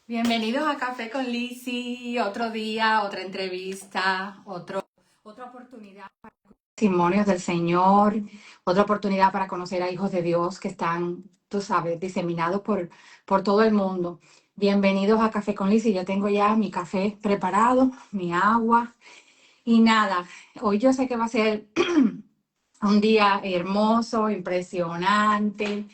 Bienvenidos a Café con Lizzy, otro día, otra entrevista, otra oportunidad para testimonios del Señor, otra oportunidad para conocer a hijos de Dios que están, tú sabes, diseminados por todo el mundo. Bienvenidos a Café con Lizzy, yo tengo ya mi café preparado, mi agua y nada, hoy yo sé que va a ser un día hermoso, impresionante.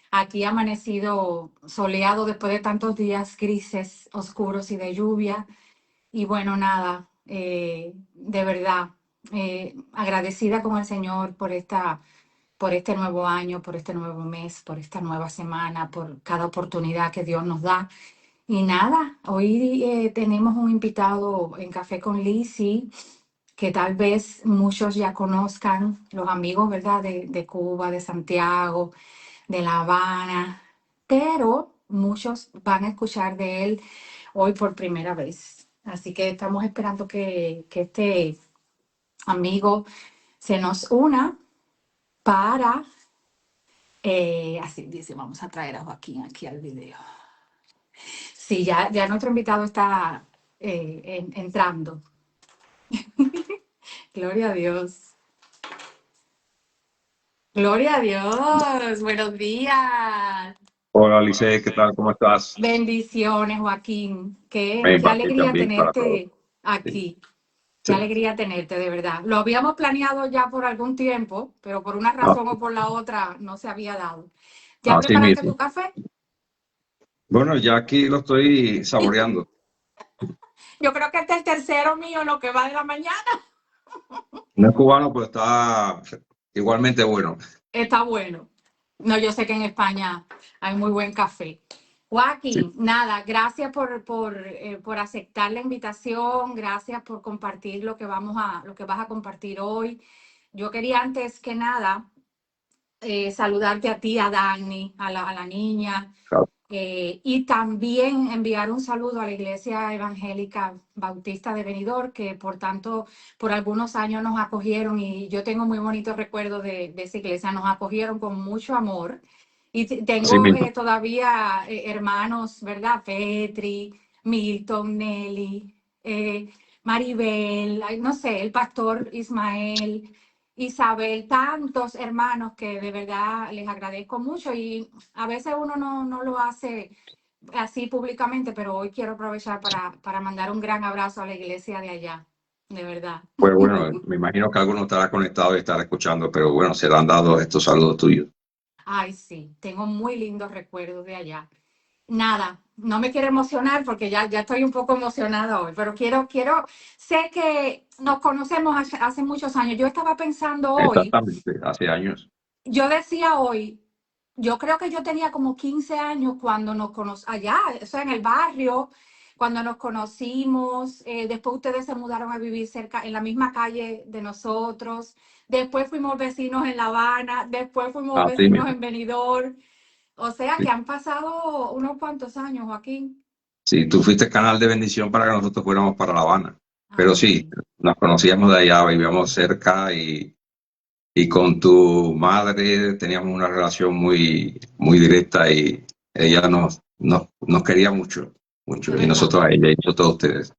Aquí ha amanecido soleado después de tantos días grises, oscuros y de lluvia. Y bueno, nada, de verdad, agradecida con el Señor por este nuevo año, por este nuevo mes, por esta nueva semana, por cada oportunidad que Dios nos da. Y nada, hoy tenemos un invitado en Café con Lizzy que tal vez muchos ya conozcan, los amigos, ¿verdad? De Cuba, de Santiago, de La Habana, pero muchos van a escuchar de él hoy por primera vez. Así que estamos esperando que este amigo se nos una para, así dice, vamos a traer a Joaquín aquí al video. Sí, ya nuestro invitado está entrando. Gloria a Dios. Gloria a Dios. Buenos días. Hola, Lice, ¿qué tal? ¿Cómo estás? Bendiciones, Joaquín. Qué, Ven qué para ti alegría también, para todos. tenerte Sí, aquí. Qué sí. alegría tenerte, de verdad. Lo habíamos planeado ya por algún tiempo, pero por una Ah, razón o por la otra no se había dado. ¿Ya así preparaste mismo. tu café? Bueno, ya aquí lo estoy saboreando. Yo creo que este es el tercero mío, lo que va de la mañana. No es cubano, pero está igualmente bueno. Está bueno. No, yo sé que en España hay muy buen café. Sí. Joaquín, nada, gracias por aceptar la invitación, gracias por compartir lo que vas a compartir hoy. Yo quería antes que nada saludarte a ti, a Dani, a la niña, Claro. y también enviar un saludo a la Iglesia Evangélica Bautista de Benidorm, que por algunos años nos acogieron y yo tengo muy bonitos recuerdos de esa iglesia, nos acogieron con mucho amor. Y Así tengo mismo. todavía hermanos, ¿verdad? Petri, Milton, Nelly, Maribel, ay, no sé, el pastor Ismael. Isabel, tantos hermanos que de verdad les agradezco mucho y a veces uno no lo hace así públicamente, pero hoy quiero aprovechar para mandar un gran abrazo a la iglesia de allá, de verdad. Pues bueno, me imagino que alguno estará conectado y estará escuchando, pero bueno, serán dados estos saludos tuyos. Ay, sí, tengo muy lindos recuerdos de allá. Nada, no me quiero emocionar porque ya estoy un poco emocionada hoy, pero sé que nos conocemos hace muchos años. Yo estaba pensando hoy. Exactamente, hace años. Yo decía hoy, yo creo que yo tenía como 15 años cuando nos conocimos, allá, o sea, en el barrio, cuando nos conocimos, después ustedes se mudaron a vivir cerca, en la misma calle de nosotros, después fuimos vecinos en La Habana, después fuimos Así vecinos mismo. en Benidorm, o sea Sí. que han pasado unos cuantos años, Joaquín. Sí, tú fuiste canal de bendición para que nosotros fuéramos para La Habana. Pero sí, Amén. nos conocíamos de allá, vivíamos cerca y con tu madre teníamos una relación muy directa y ella nos quería mucho, mucho, Es y verdad, nosotros a ella y nosotros a ustedes.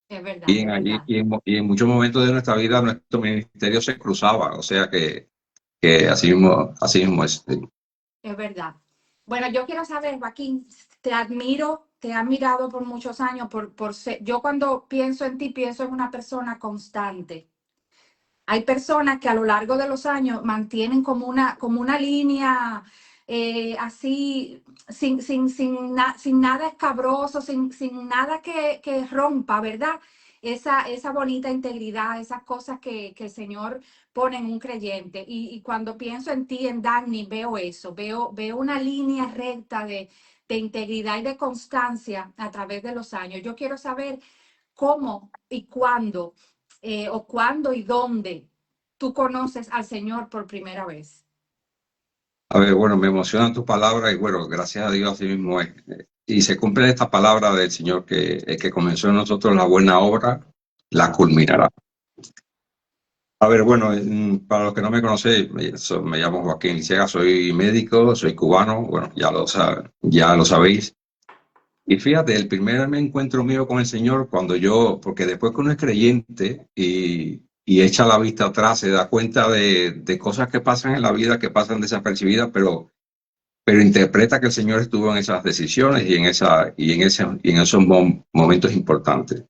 es verdad, Y en, es allí, verdad, y en muchos momentos de nuestra vida nuestro ministerio se cruzaba, o sea que así mismo es. Sí. es verdad. Bueno, yo quiero saber, Joaquín, te admiro, te he admirado por muchos años, yo cuando pienso en ti, pienso en una persona constante. Hay personas que a lo largo de los años mantienen como una línea así, sin nada escabroso, sin nada que rompa, ¿verdad? Esa bonita integridad, esas cosas que el Señor pone en un creyente. Y cuando pienso en ti, en Dani, veo eso, veo una línea recta de integridad y de constancia a través de los años. Yo quiero saber cómo y cuándo, o cuándo y dónde tú conoces al Señor por primera vez. A ver, bueno, me emocionan tus palabras y bueno, gracias a Dios así mismo es. Y se cumple esta palabra del Señor que el que comenzó en nosotros la buena obra, la culminará. A ver, bueno, para los que no me conocen, me llamo Joaquín Lisiega, soy médico, soy cubano, bueno, ya lo sabéis. Y fíjate, el primer encuentro mío con el Señor, cuando yo, porque después que uno es creyente y echa la vista atrás, se da cuenta de cosas que pasan en la vida, que pasan desapercibidas, pero interpreta que el Señor estuvo en esas decisiones y en esos momentos importantes.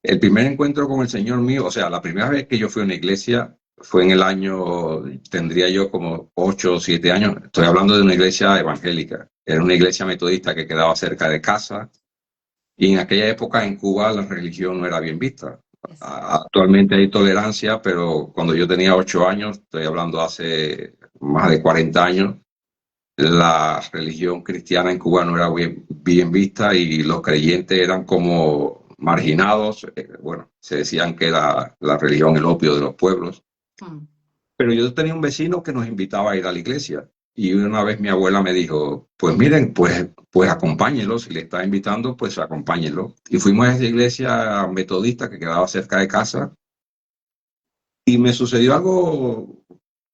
El primer encuentro con el Señor mío, o sea, la primera vez que yo fui a una iglesia fue en el año, tendría yo como 8 o 7 años, estoy hablando de una iglesia evangélica, era una iglesia metodista que quedaba cerca de casa y en aquella época en Cuba la religión no era bien vista. Actualmente hay tolerancia, pero cuando yo tenía 8 años, estoy hablando hace más de 40 años, la religión cristiana en Cuba no era bien vista y los creyentes eran como marginados. Bueno, se decían que era la religión el opio de los pueblos. Mm. Pero yo tenía un vecino que nos invitaba a ir a la iglesia y una vez mi abuela me dijo, pues miren, pues acompáñenlo, si le está invitando, pues acompáñenlo. Y fuimos a esa iglesia metodista que quedaba cerca de casa y me sucedió algo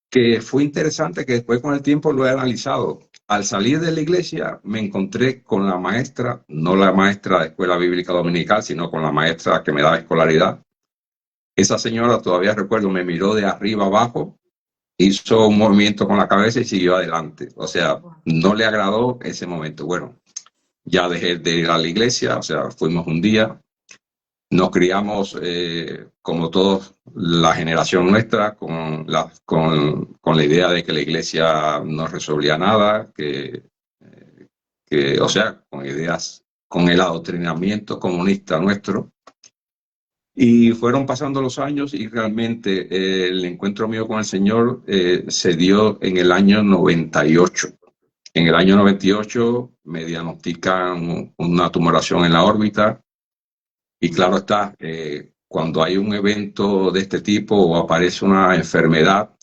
que fue interesante, que después con el tiempo lo he analizado. Al salir de la iglesia me encontré con la maestra, no la maestra de escuela bíblica dominical, sino con la maestra que me daba escolaridad. Esa señora, todavía recuerdo, me miró de arriba abajo, hizo un movimiento con la cabeza y siguió adelante. O sea, no le agradó ese momento. Bueno, ya dejé de ir a la iglesia, o sea, fuimos un día, nos criamos como todos la generación nuestra con la idea de que la iglesia no resolvía nada, o sea, con ideas, con el adoctrinamiento comunista nuestro. Y fueron pasando los años y realmente el encuentro mío con el Señor se dio en el año 98. En el año 98 me diagnostican una tumoración en la órbita. Y claro está, cuando hay un evento de este tipo o aparece una enfermedad,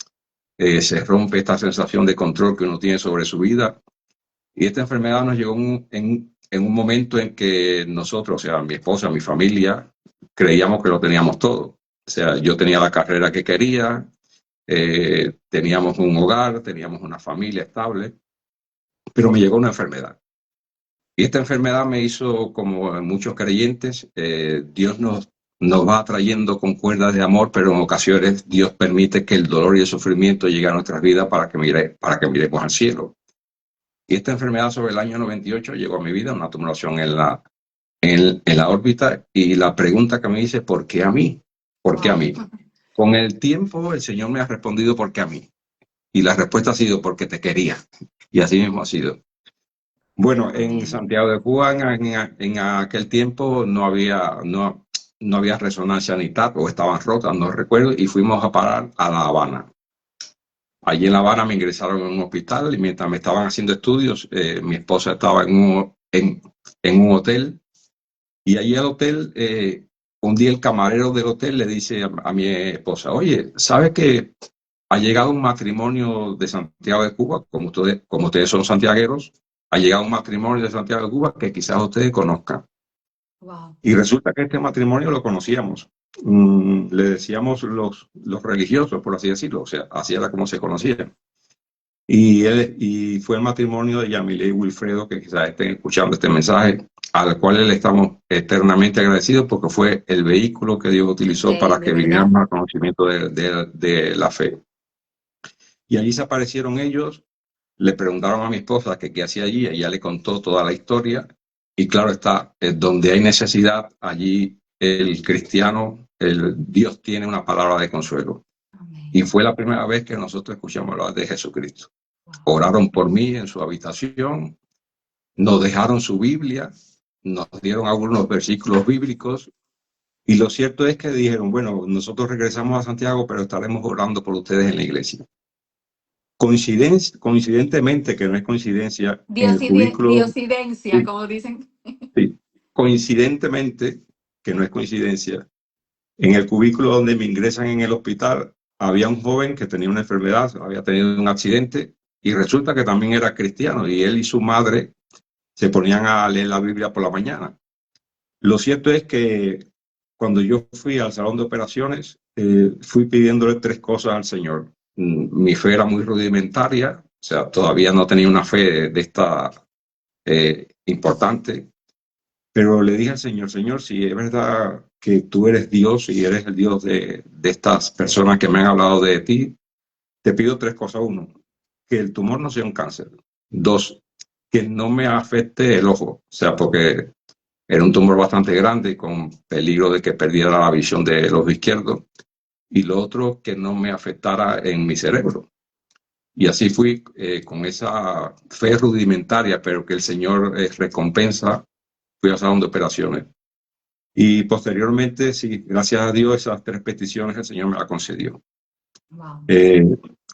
se rompe esta sensación de control que uno tiene sobre su vida. Y esta enfermedad nos llegó en un momento en que nosotros, o sea, mi esposa, mi familia, creíamos que lo teníamos todo. O sea, yo tenía la carrera que quería, teníamos un hogar, teníamos una familia estable, pero me llegó una enfermedad. Y esta enfermedad me hizo, como muchos creyentes, Dios nos va atrayendo con cuerdas de amor, pero en ocasiones Dios permite que el dolor y el sufrimiento lleguen a nuestras vidas para que miremos al cielo. Y esta enfermedad sobre el año 98 llegó a mi vida, una tumoración en la órbita, y la pregunta que me dice, ¿por qué a mí? ¿Por qué a mí? Con el tiempo el Señor me ha respondido, ¿por qué a mí? Y la respuesta ha sido, porque te quería. Y así mismo ha sido. Bueno, en Santiago de Cuba en aquel tiempo no había resonancia ni TAP, o estaban rotas, no recuerdo, y fuimos a parar a La Habana. Allí en La Habana me ingresaron en un hospital y mientras me estaban haciendo estudios, mi esposa estaba en un hotel y allí al hotel, un día el camarero del hotel le dice a mi esposa, oye, ¿sabes que ha llegado un matrimonio de Santiago de Cuba? Como ustedes son santiagueros, ha llegado un matrimonio de Santiago de Cuba que quizás ustedes conozcan. Wow. Y resulta que este matrimonio lo conocíamos. Le decíamos los religiosos, por así decirlo, o sea, así era como se conocían. Y fue el matrimonio de Yamile y Wilfredo, que quizás estén escuchando este mensaje, al cual le estamos eternamente agradecidos porque fue el vehículo que Dios utilizó para que viniéramos al conocimiento de la fe. Y allí se aparecieron ellos, le preguntaron a mi esposa que qué hacía allí, ella le contó toda la historia, y claro está, donde hay necesidad, allí el cristiano, Dios tiene una palabra de consuelo. Amén. Y fue la primera vez que nosotros escuchamos hablar de Jesucristo. Wow. Oraron por mí en su habitación, nos dejaron su Biblia, nos dieron algunos versículos bíblicos, y lo cierto es que dijeron, bueno, nosotros regresamos a Santiago, pero estaremos orando por ustedes en la iglesia. Coincidentemente, que no es coincidencia, en el cubículo, Diosidencia, sí, como dicen. Sí, coincidentemente, que no es coincidencia, en el cubículo donde me ingresan en el hospital, había un joven que tenía una enfermedad, había tenido un accidente, y resulta que también era cristiano, y él y su madre se ponían a leer la Biblia por la mañana. Lo cierto es que cuando yo fui al salón de operaciones, fui pidiéndole 3 cosas al Señor. Mi fe era muy rudimentaria, o sea, todavía no tenía una fe de esta importante, pero le dije al Señor, Señor, si es verdad que tú eres Dios y eres el Dios de estas personas que me han hablado de ti, te pido tres cosas. Uno, que el tumor no sea un cáncer. Dos, que no me afecte el ojo, o sea, porque era un tumor bastante grande con peligro de que perdiera la visión del ojo izquierdo. Y lo otro, que no me afectara en mi cerebro. Y así fui con esa fe rudimentaria, pero que el Señor recompensa, fui a salón de operaciones. Y posteriormente, sí, gracias a Dios, esas tres peticiones el Señor me las concedió. Wow.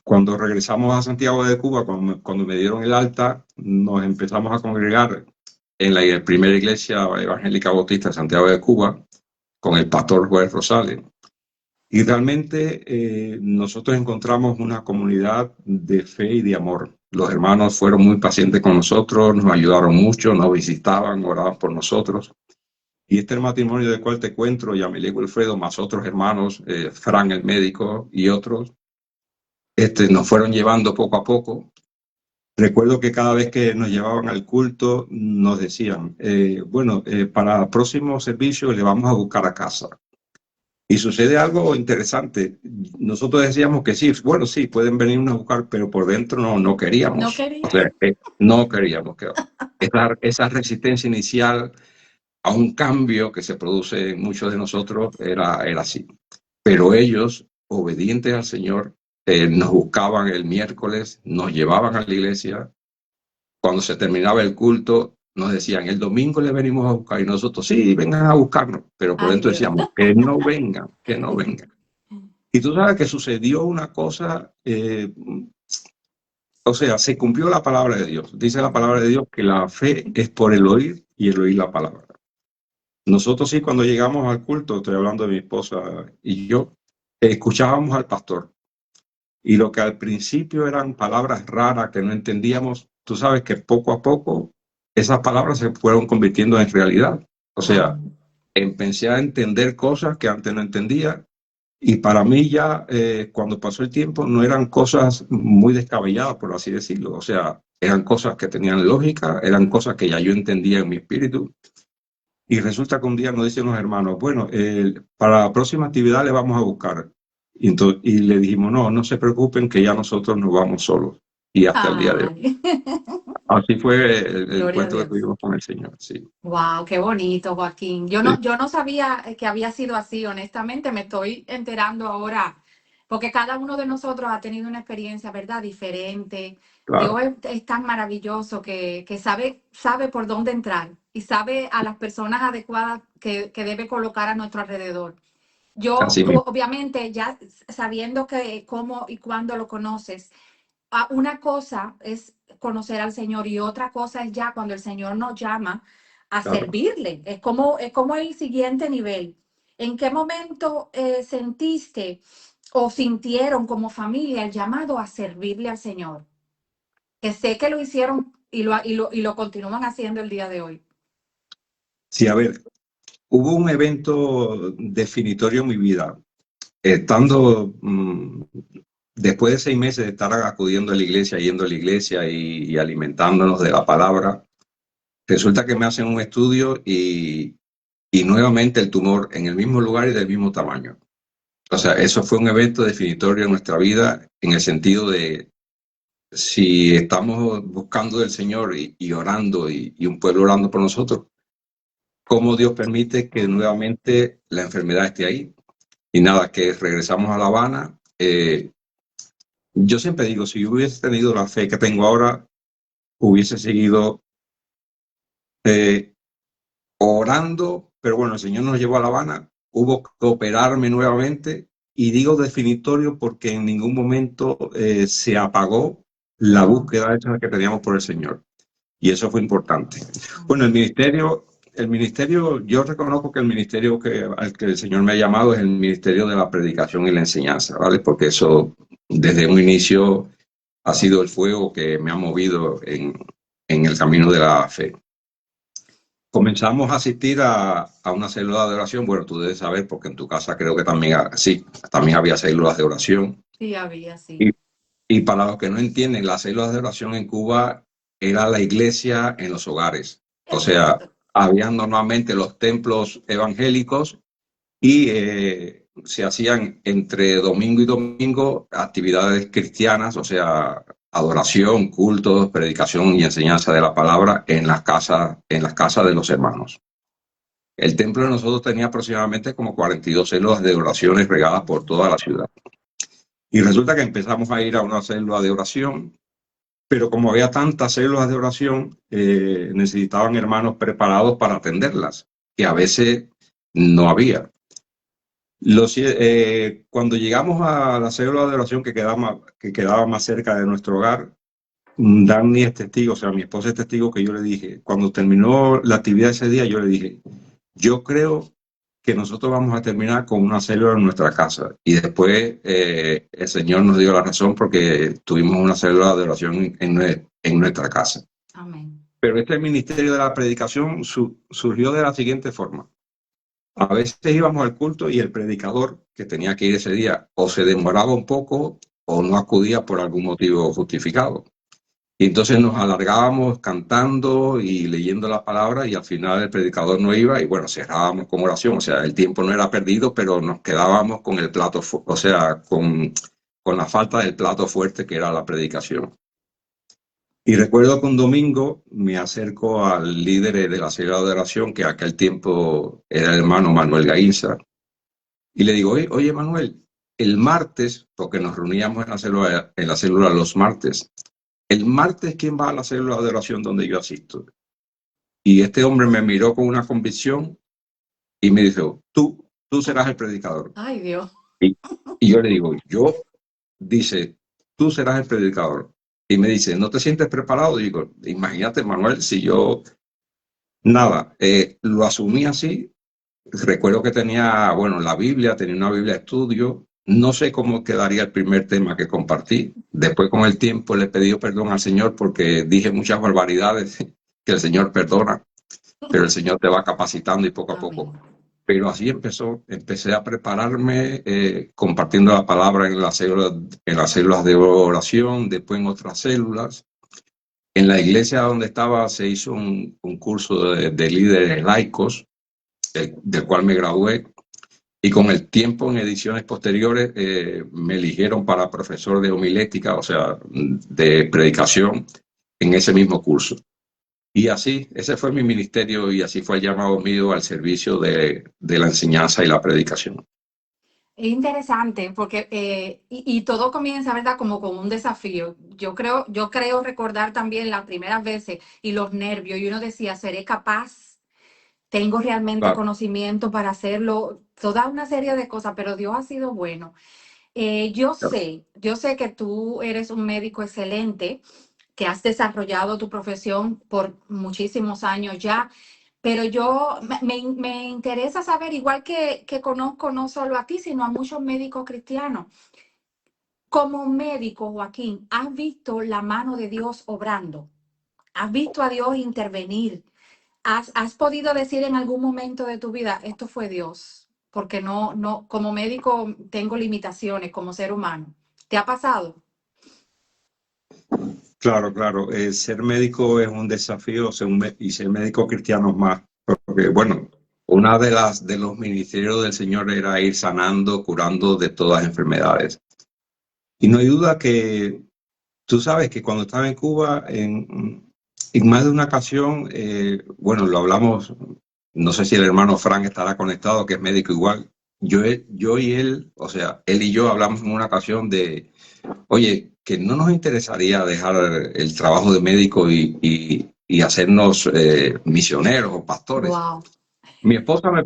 Cuando regresamos a Santiago de Cuba, cuando me dieron el alta, nos empezamos a congregar en la primera iglesia evangélica bautista de Santiago de Cuba, con el pastor Joel Rosales. Y realmente nosotros encontramos una comunidad de fe y de amor. Los hermanos fueron muy pacientes con nosotros, nos ayudaron mucho, nos visitaban, oraban por nosotros. Y este matrimonio del cual te cuento, Yamile Wilfredo, más otros hermanos, Fran el médico y otros, nos fueron llevando poco a poco. Recuerdo que cada vez que nos llevaban al culto nos decían, para el próximo servicio le vamos a buscar a casa. Y sucede algo interesante. Nosotros decíamos que sí, bueno, sí, pueden venirnos a buscar, pero por dentro no queríamos. No quería. O sea, no queríamos. Esa resistencia inicial a un cambio que se produce en muchos de nosotros era así. Pero ellos, obedientes al Señor, nos buscaban el miércoles, nos llevaban a la iglesia. Cuando se terminaba el culto, nos decían, el domingo le venimos a buscar. Y nosotros, sí, vengan a buscarnos. Pero por dentro decíamos, que no vengan, que no vengan. Y tú sabes que sucedió una cosa, o sea, se cumplió la palabra de Dios. Dice la palabra de Dios que la fe es por el oír y el oír la palabra. Nosotros sí, cuando llegamos al culto, estoy hablando de mi esposa y yo, escuchábamos al pastor. Y lo que al principio eran palabras raras que no entendíamos, tú sabes que poco a poco esas palabras se fueron convirtiendo en realidad. O sea, empecé a entender cosas que antes no entendía. Y para mí ya, cuando pasó el tiempo, no eran cosas muy descabelladas, por así decirlo. O sea, eran cosas que tenían lógica, eran cosas que ya yo entendía en mi espíritu. Y resulta que un día nos dicen los hermanos, bueno, para la próxima actividad le vamos a buscar. Y le dijimos, no se preocupen que ya nosotros nos vamos solos. Y hasta el día de hoy. Así fue el encuentro que tuvimos con el Señor, sí. Wow, qué bonito, Joaquín. Yo no sabía que había sido así, honestamente, me estoy enterando ahora, porque cada uno de nosotros ha tenido una experiencia, ¿verdad? Diferente. Claro. Dios es tan maravilloso que sabe por dónde entrar y sabe a las personas adecuadas que debe colocar a nuestro alrededor. Obviamente, ya sabiendo que cómo y cuándo lo conoces, una cosa es conocer al Señor y otra cosa es ya cuando el Señor nos llama a servirle. Es como el siguiente nivel. ¿En qué momento sentiste o sintieron como familia el llamado a servirle al Señor? Que sé que lo hicieron y lo continúan haciendo el día de hoy. Sí, a ver, hubo un evento definitorio en mi vida. Estando después de 6 meses de estar acudiendo a la iglesia, yendo a la iglesia y alimentándonos de la palabra, resulta que me hacen un estudio y nuevamente el tumor en el mismo lugar y del mismo tamaño. O sea, eso fue un evento definitorio en nuestra vida en el sentido de si estamos buscando del Señor y orando y un pueblo orando por nosotros, cómo Dios permite que nuevamente la enfermedad esté ahí. Y nada, que regresamos a La Habana. Yo siempre digo, si yo hubiese tenido la fe que tengo ahora, hubiese seguido orando, pero bueno, el Señor nos llevó a La Habana, hubo que operarme nuevamente, y digo definitorio porque en ningún momento se apagó la búsqueda esa que teníamos por el Señor. Y eso fue importante. Bueno, el ministerio, yo reconozco que el ministerio al que el Señor me ha llamado es el ministerio de la predicación y la enseñanza, ¿vale? Porque eso desde un inicio ha sido el fuego que me ha movido en el camino de la fe. Comenzamos a asistir a una célula de oración. Bueno, tú debes saber, porque en tu casa creo que también había células de oración. Sí, había, sí. Y para los que no entienden, las células de oración en Cuba era la iglesia en los hogares. O sea, habían normalmente los templos evangélicos y se hacían entre domingo y domingo actividades cristianas, o sea, adoración, cultos, predicación y enseñanza de la palabra en las casas de los hermanos. El templo de nosotros tenía aproximadamente como 42 células de oraciones regadas por toda la ciudad. Y resulta que empezamos a ir a una célula de oración, pero como había tantas células de oración, necesitaban hermanos preparados para atenderlas, que a veces no había. Cuando llegamos a la célula de oración que quedaba más cerca de nuestro hogar, Dani es testigo, o sea, mi esposa es testigo que yo le dije, cuando terminó la actividad ese día, yo le dije, yo creo que nosotros vamos a terminar con una célula en nuestra casa. Y después el Señor nos dio la razón porque tuvimos una célula de oración en nuestra casa. Amén. Pero este ministerio de la predicación surgió de la siguiente forma. A veces íbamos al culto y el predicador que tenía que ir ese día o se demoraba un poco o no acudía por algún motivo justificado. Y entonces nos alargábamos cantando y leyendo la palabra y al final el predicador no iba y bueno, cerrábamos con oración. O sea, el tiempo no era perdido, pero nos quedábamos con el plato, o sea, con la falta del plato fuerte que era la predicación. Y recuerdo que un domingo me acerco al líder de la célula de oración, que aquel tiempo era el hermano Manuel Gainza, y le digo, oye Manuel, el martes, porque nos reuníamos en la célula los martes, el martes, ¿quién va a la célula de oración donde yo asisto? Y este hombre me miró con una convicción y me dijo, tú serás el predicador. Ay, Dios. Y yo le digo, dice, tú serás el predicador. Y me dice, ¿no te sientes preparado? Digo, imagínate, Manuel, si yo, nada, lo asumí así. Recuerdo que tenía, bueno, tenía una Biblia de estudio. No sé cómo quedaría el primer tema que compartí. Después, con el tiempo, le pedí perdón al Señor porque dije muchas barbaridades que el Señor perdona, pero el Señor te va capacitando y poco a poco. Pero así empecé a prepararme compartiendo la palabra en las células de oración, después en otras células. En la iglesia donde estaba se hizo un curso de líderes laicos, del cual me gradué. Y con el tiempo, en ediciones posteriores, me eligieron para profesor de homilética, o sea, de predicación, en ese mismo curso. Y así, ese fue mi ministerio y así fue el llamado mío al servicio de la enseñanza y la predicación. Es interesante porque y todo comienza, ¿verdad? Como con un desafío. Yo creo recordar también las primeras veces y los nervios y uno decía, ¿seré capaz? ¿Tengo realmente conocimiento para hacerlo? Toda una serie de cosas, pero Dios ha sido bueno. Yo sé que tú eres un médico excelente, que has desarrollado tu profesión por muchísimos años ya, pero me interesa saber, igual que conozco no solo a ti, sino a muchos médicos cristianos. Como médico, Joaquín, ¿has visto la mano de Dios obrando? ¿Has visto a Dios intervenir? ¿Has podido decir en algún momento de tu vida, esto fue Dios? Porque como médico tengo limitaciones como ser humano. ¿Te ha pasado? Claro. Ser médico es un desafío y ser médico cristiano más. Porque, bueno, una de los ministerios del Señor era ir sanando, curando de todas las enfermedades. Y no hay duda que tú sabes que cuando estaba en Cuba, en más de una ocasión, bueno, lo hablamos, no sé si el hermano Frank estará conectado, que es médico igual. Yo y él, o sea, él y yo hablamos en una ocasión de, oye, que no nos interesaría dejar el trabajo de médico y hacernos misioneros o pastores. Wow. Mi esposa me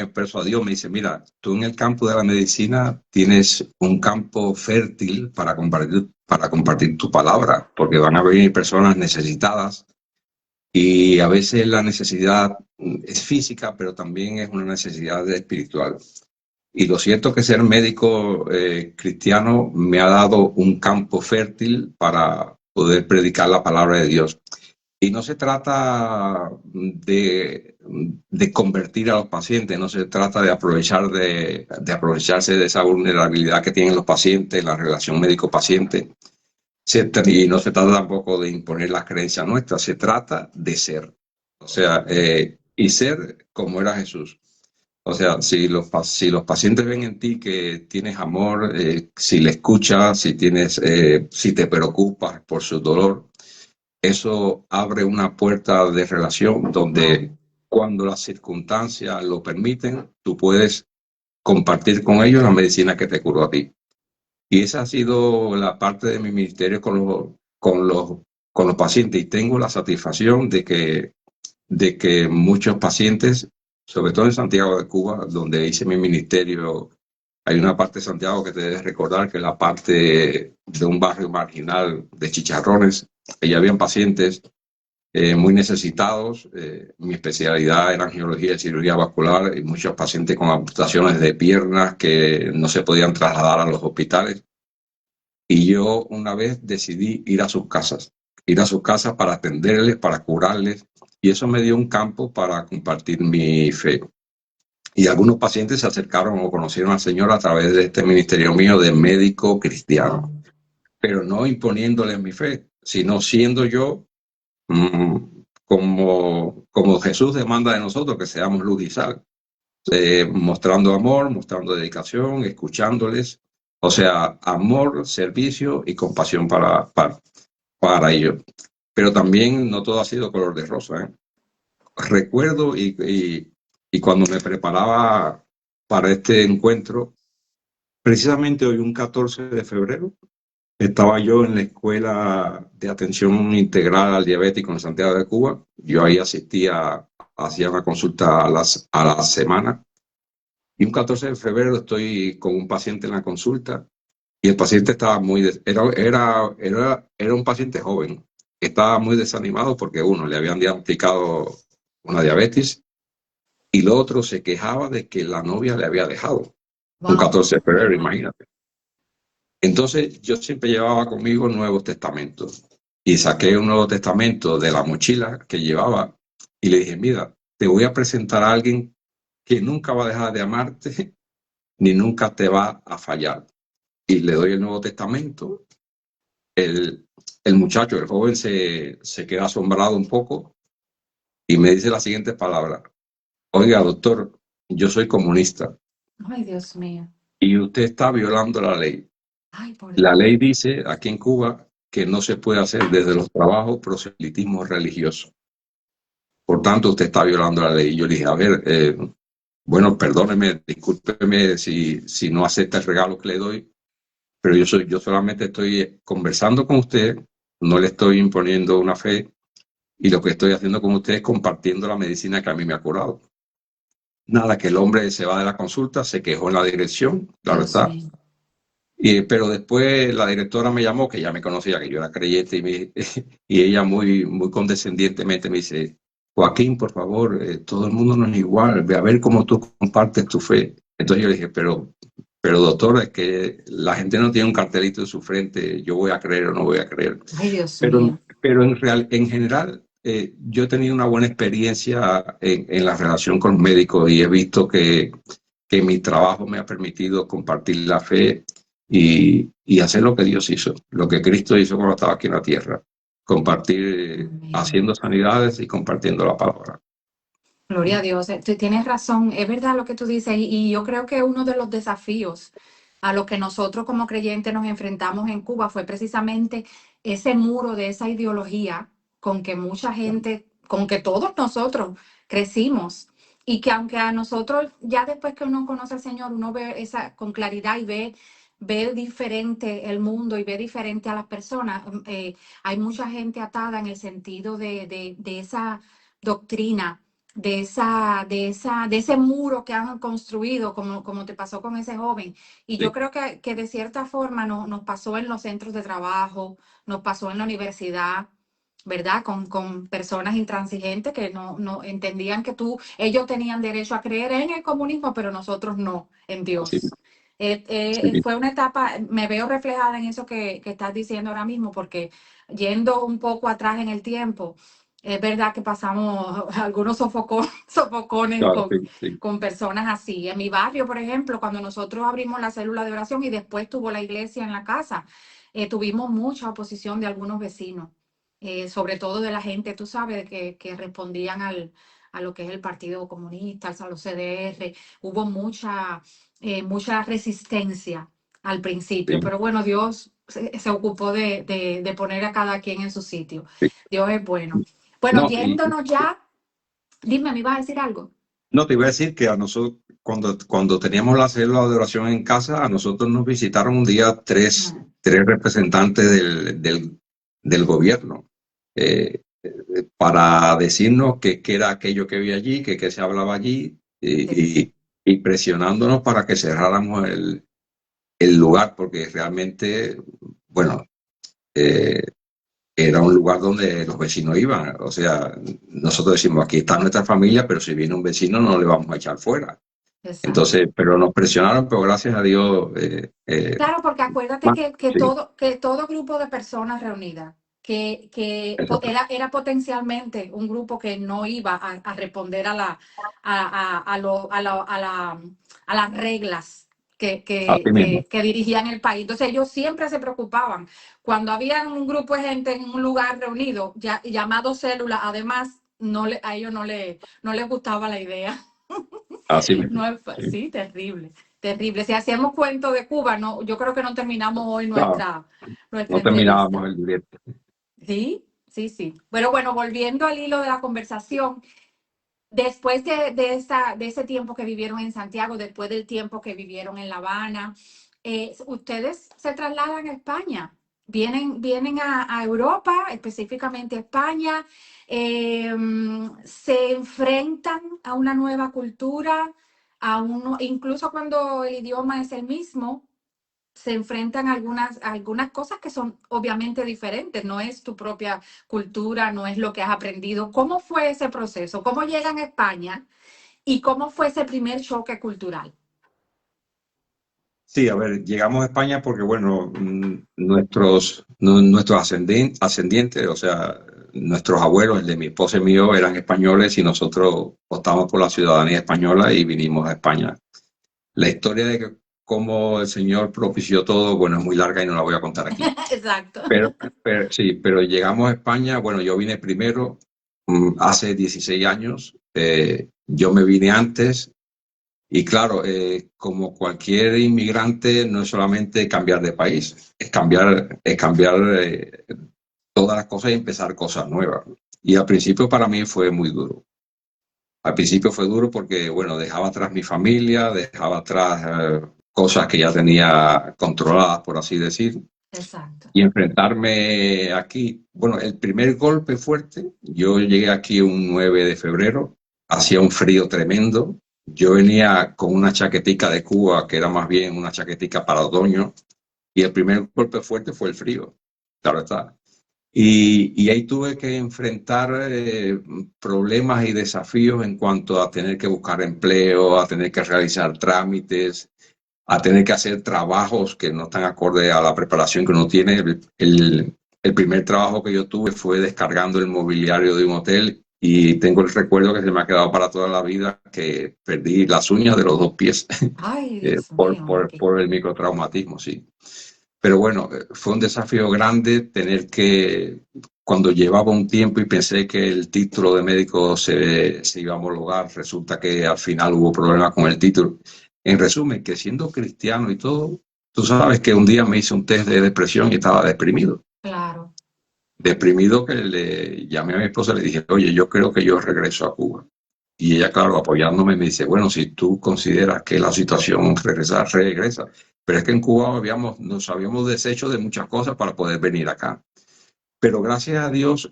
persuadió, me dice, mira, tú en el campo de la medicina tienes un campo fértil para compartir tu palabra, porque van a venir personas necesitadas y a veces la necesidad es física, pero también es una necesidad espiritual. Y lo cierto es que ser médico cristiano me ha dado un campo fértil para poder predicar la palabra de Dios. Y no se trata de convertir a los pacientes, no se trata de aprovecharse de esa vulnerabilidad que tienen los pacientes, la relación médico-paciente. Y no se trata tampoco de imponer las creencias nuestras, se trata de ser. O sea, y ser como era Jesús. O sea, si los pacientes ven en ti que tienes amor, si le escuchas, si te preocupas por su dolor, eso abre una puerta de relación donde cuando las circunstancias lo permiten, tú puedes compartir con ellos la medicina que te curó a ti. Y esa ha sido la parte de mi ministerio con los pacientes. Y tengo la satisfacción de que muchos pacientes, sobre todo en Santiago de Cuba, donde hice mi ministerio, hay una parte de Santiago que te debes recordar, que es la parte de un barrio marginal de Chicharrones. Allá habían pacientes muy necesitados. Mi especialidad era angiología y cirugía vascular y muchos pacientes con amputaciones de piernas que no se podían trasladar a los hospitales. Y yo una vez decidí ir a sus casas para atenderles, para curarles, y eso me dio un campo para compartir mi fe. Y algunos pacientes se acercaron o conocieron al Señor a través de este ministerio mío de médico cristiano, pero no imponiéndoles mi fe, sino siendo yo como Jesús demanda de nosotros, que seamos luz y sal, mostrando amor, mostrando dedicación, escuchándoles. O sea, amor, servicio y compasión para ellos. Pero también no todo ha sido color de rosa. Recuerdo y cuando me preparaba para este encuentro, precisamente hoy, un 14 de febrero, estaba yo en la escuela de atención integral al diabético en Santiago de Cuba. Yo ahí hacía una consulta a la semana. Y un 14 de febrero estoy con un paciente en la consulta y el paciente estaba era un paciente joven. Estaba muy desanimado porque uno, le habían diagnosticado una diabetes y lo otro se quejaba de que la novia le había dejado. Un 14 de febrero, imagínate. Entonces yo siempre llevaba conmigo Nuevos Testamentos y saqué un Nuevo Testamento de la mochila que llevaba y le dije, mira, te voy a presentar a alguien que nunca va a dejar de amarte ni nunca te va a fallar. Y le doy el Nuevo Testamento. El muchacho, el joven, se queda asombrado un poco y me dice las siguientes palabras. Oiga, doctor, yo soy comunista. Ay, Dios mío. Y usted está violando la ley. Ay, por La Dios. ley dice aquí en Cuba que no se puede hacer desde los trabajos proselitismo religioso. Por tanto, usted está violando la ley. Y yo le dije, a ver, bueno, perdóneme, discúlpeme si no acepta el regalo que le doy, pero yo solamente estoy conversando con usted, no le estoy imponiendo una fe, y lo que estoy haciendo con usted es compartiendo la medicina que a mí me ha curado. Nada, que el hombre se va de la consulta, se quejó en la dirección, claro está. Pero después la directora me llamó, que ya me conocía, que yo era creyente, y ella muy condescendientemente me dice, Joaquín, por favor, todo el mundo no es igual, ve a ver cómo tú compartes tu fe. Entonces yo le dije, pero doctora, es que la gente no tiene un cartelito en su frente, yo voy a creer o no voy a creer. Ay, Dios mío. Pero en general, yo he tenido una buena experiencia en la relación con médicos y he visto que mi trabajo me ha permitido compartir la fe y hacer lo que Dios hizo, lo que Cristo hizo cuando estaba aquí en la tierra, compartir, haciendo sanidades y compartiendo la palabra. Gloria a Dios. Tú tienes razón, es verdad lo que tú dices, y yo creo que uno de los desafíos a los que nosotros como creyentes nos enfrentamos en Cuba fue precisamente ese muro de esa ideología con que mucha gente, con que todos nosotros crecimos, y que aunque a nosotros, ya después que uno conoce al Señor, uno ve esa con claridad y ve diferente el mundo y ve diferente a las personas. Hay mucha gente atada en el sentido de esa doctrina, de ese muro que han construido, como te pasó con ese joven. Y yo creo que de cierta forma nos pasó en los centros de trabajo, nos pasó en la universidad, ¿verdad? Con personas intransigentes que no entendían que ellos tenían derecho a creer en el comunismo, pero nosotros no, en Sí, Dios. sí, Fue una etapa, me veo reflejada en eso que estás diciendo ahora mismo, porque yendo un poco atrás en el tiempo, es verdad que pasamos algunos sofocones claro, sí. con personas así. En mi barrio, por ejemplo, cuando nosotros abrimos la célula de oración y después tuvo la iglesia en la casa, tuvimos mucha oposición de algunos vecinos. sobre todo de la gente, tú sabes, que respondían a lo que es el Partido Comunista, a los CDR. Hubo mucha resistencia al principio, Sí. pero bueno, Dios se ocupó de poner a cada quien en su sitio. Sí. Dios es bueno. Bueno, No, yéndonos ya, dime, ¿me ibas a decir algo? no te iba a decir que a nosotros, cuando teníamos la célula de oración en casa, a nosotros nos visitaron un día Mm, tres representantes del gobierno para decirnos qué era aquello que había allí, qué se hablaba allí sí, y presionándonos para que cerráramos el lugar, porque realmente, bueno, eh, era un lugar donde los vecinos iban. O sea, nosotros decimos, aquí está nuestra familia, pero si viene un vecino no le vamos a echar fuera. exacto. Entonces, pero nos presionaron, pero gracias a Dios, Claro, porque acuérdate más, sí, que todo grupo de personas reunidas, exacto. era potencialmente un grupo que no iba a responder a las reglas Así mismo, que dirigían el país. Entonces ellos siempre se preocupaban. Cuando había un grupo de gente en un lugar reunido, llamado célula, además, a ellos no les gustaba la idea. así mismo. No es, Sí. sí, terrible, terrible. Si hacemos cuento de Cuba, no, yo creo que no terminamos hoy No, nuestra no terminábamos entrevista. el directo. Sí, sí, sí. Pero bueno, volviendo al hilo de la conversación, después de ese tiempo que vivieron en Santiago, después del tiempo que vivieron en La Habana, ustedes se trasladan a España, vienen a Europa, específicamente a España, eh, se enfrentan a una nueva cultura, incluso cuando el idioma es el mismo, se enfrentan a algunas cosas que son obviamente diferentes, no es tu propia cultura, no es lo que has aprendido. ¿Cómo fue ese proceso? ¿Cómo llegan a España? ¿Y cómo fue ese primer choque cultural? Sí, a ver, llegamos a España porque, bueno, nuestros ascendientes, o sea, nuestros abuelos, el de mi esposa y mío, eran españoles y nosotros optamos por la ciudadanía española y vinimos a España. La historia de cómo el Señor propició todo, bueno, es muy larga y no la voy a contar aquí. Exacto. Sí, pero llegamos a España, bueno, yo vine primero, hace 16 años, yo me vine antes y claro, como cualquier inmigrante, no es solamente cambiar de país, es cambiar todas las cosas y empezar cosas nuevas. Y al principio para mí fue muy duro. Al principio fue duro porque, bueno, dejaba atrás mi familia, dejaba atrás cosas que ya tenía controladas, por así decir, Exacto. y enfrentarme aquí. Bueno, el primer golpe fuerte, yo llegué aquí un 9 de febrero, hacía un frío tremendo. Yo venía con una chaquetica de Cuba, que era más bien una chaquetica para otoño, y el primer golpe fuerte fue el frío, claro está. Y ahí tuve que enfrentar problemas y desafíos en cuanto a tener que buscar empleo, a tener que realizar trámites, a tener que hacer trabajos que no están acorde a la preparación que uno tiene. El primer trabajo que yo tuve fue descargando el mobiliario de un hotel y tengo el recuerdo que se me ha quedado para toda la vida que perdí las uñas de los dos pies Ay, Dios por, mío. por, por el microtraumatismo, sí. Pero bueno, fue un desafío grande tener que, cuando llevaba un tiempo y pensé que el título de médico se iba a homologar, resulta que al final hubo problemas con el título. En resumen, que siendo cristiano y todo, tú sabes que un día me hice un test de depresión y estaba deprimido. Claro. Deprimido que le llamé a mi esposa y le dije, oye, yo creo que yo regreso a Cuba. Y ella, claro, apoyándome, me dice, bueno, si tú consideras que la situación regresa, regresa. Pero es que en Cuba nos habíamos deshecho de muchas cosas para poder venir acá. Pero gracias a Dios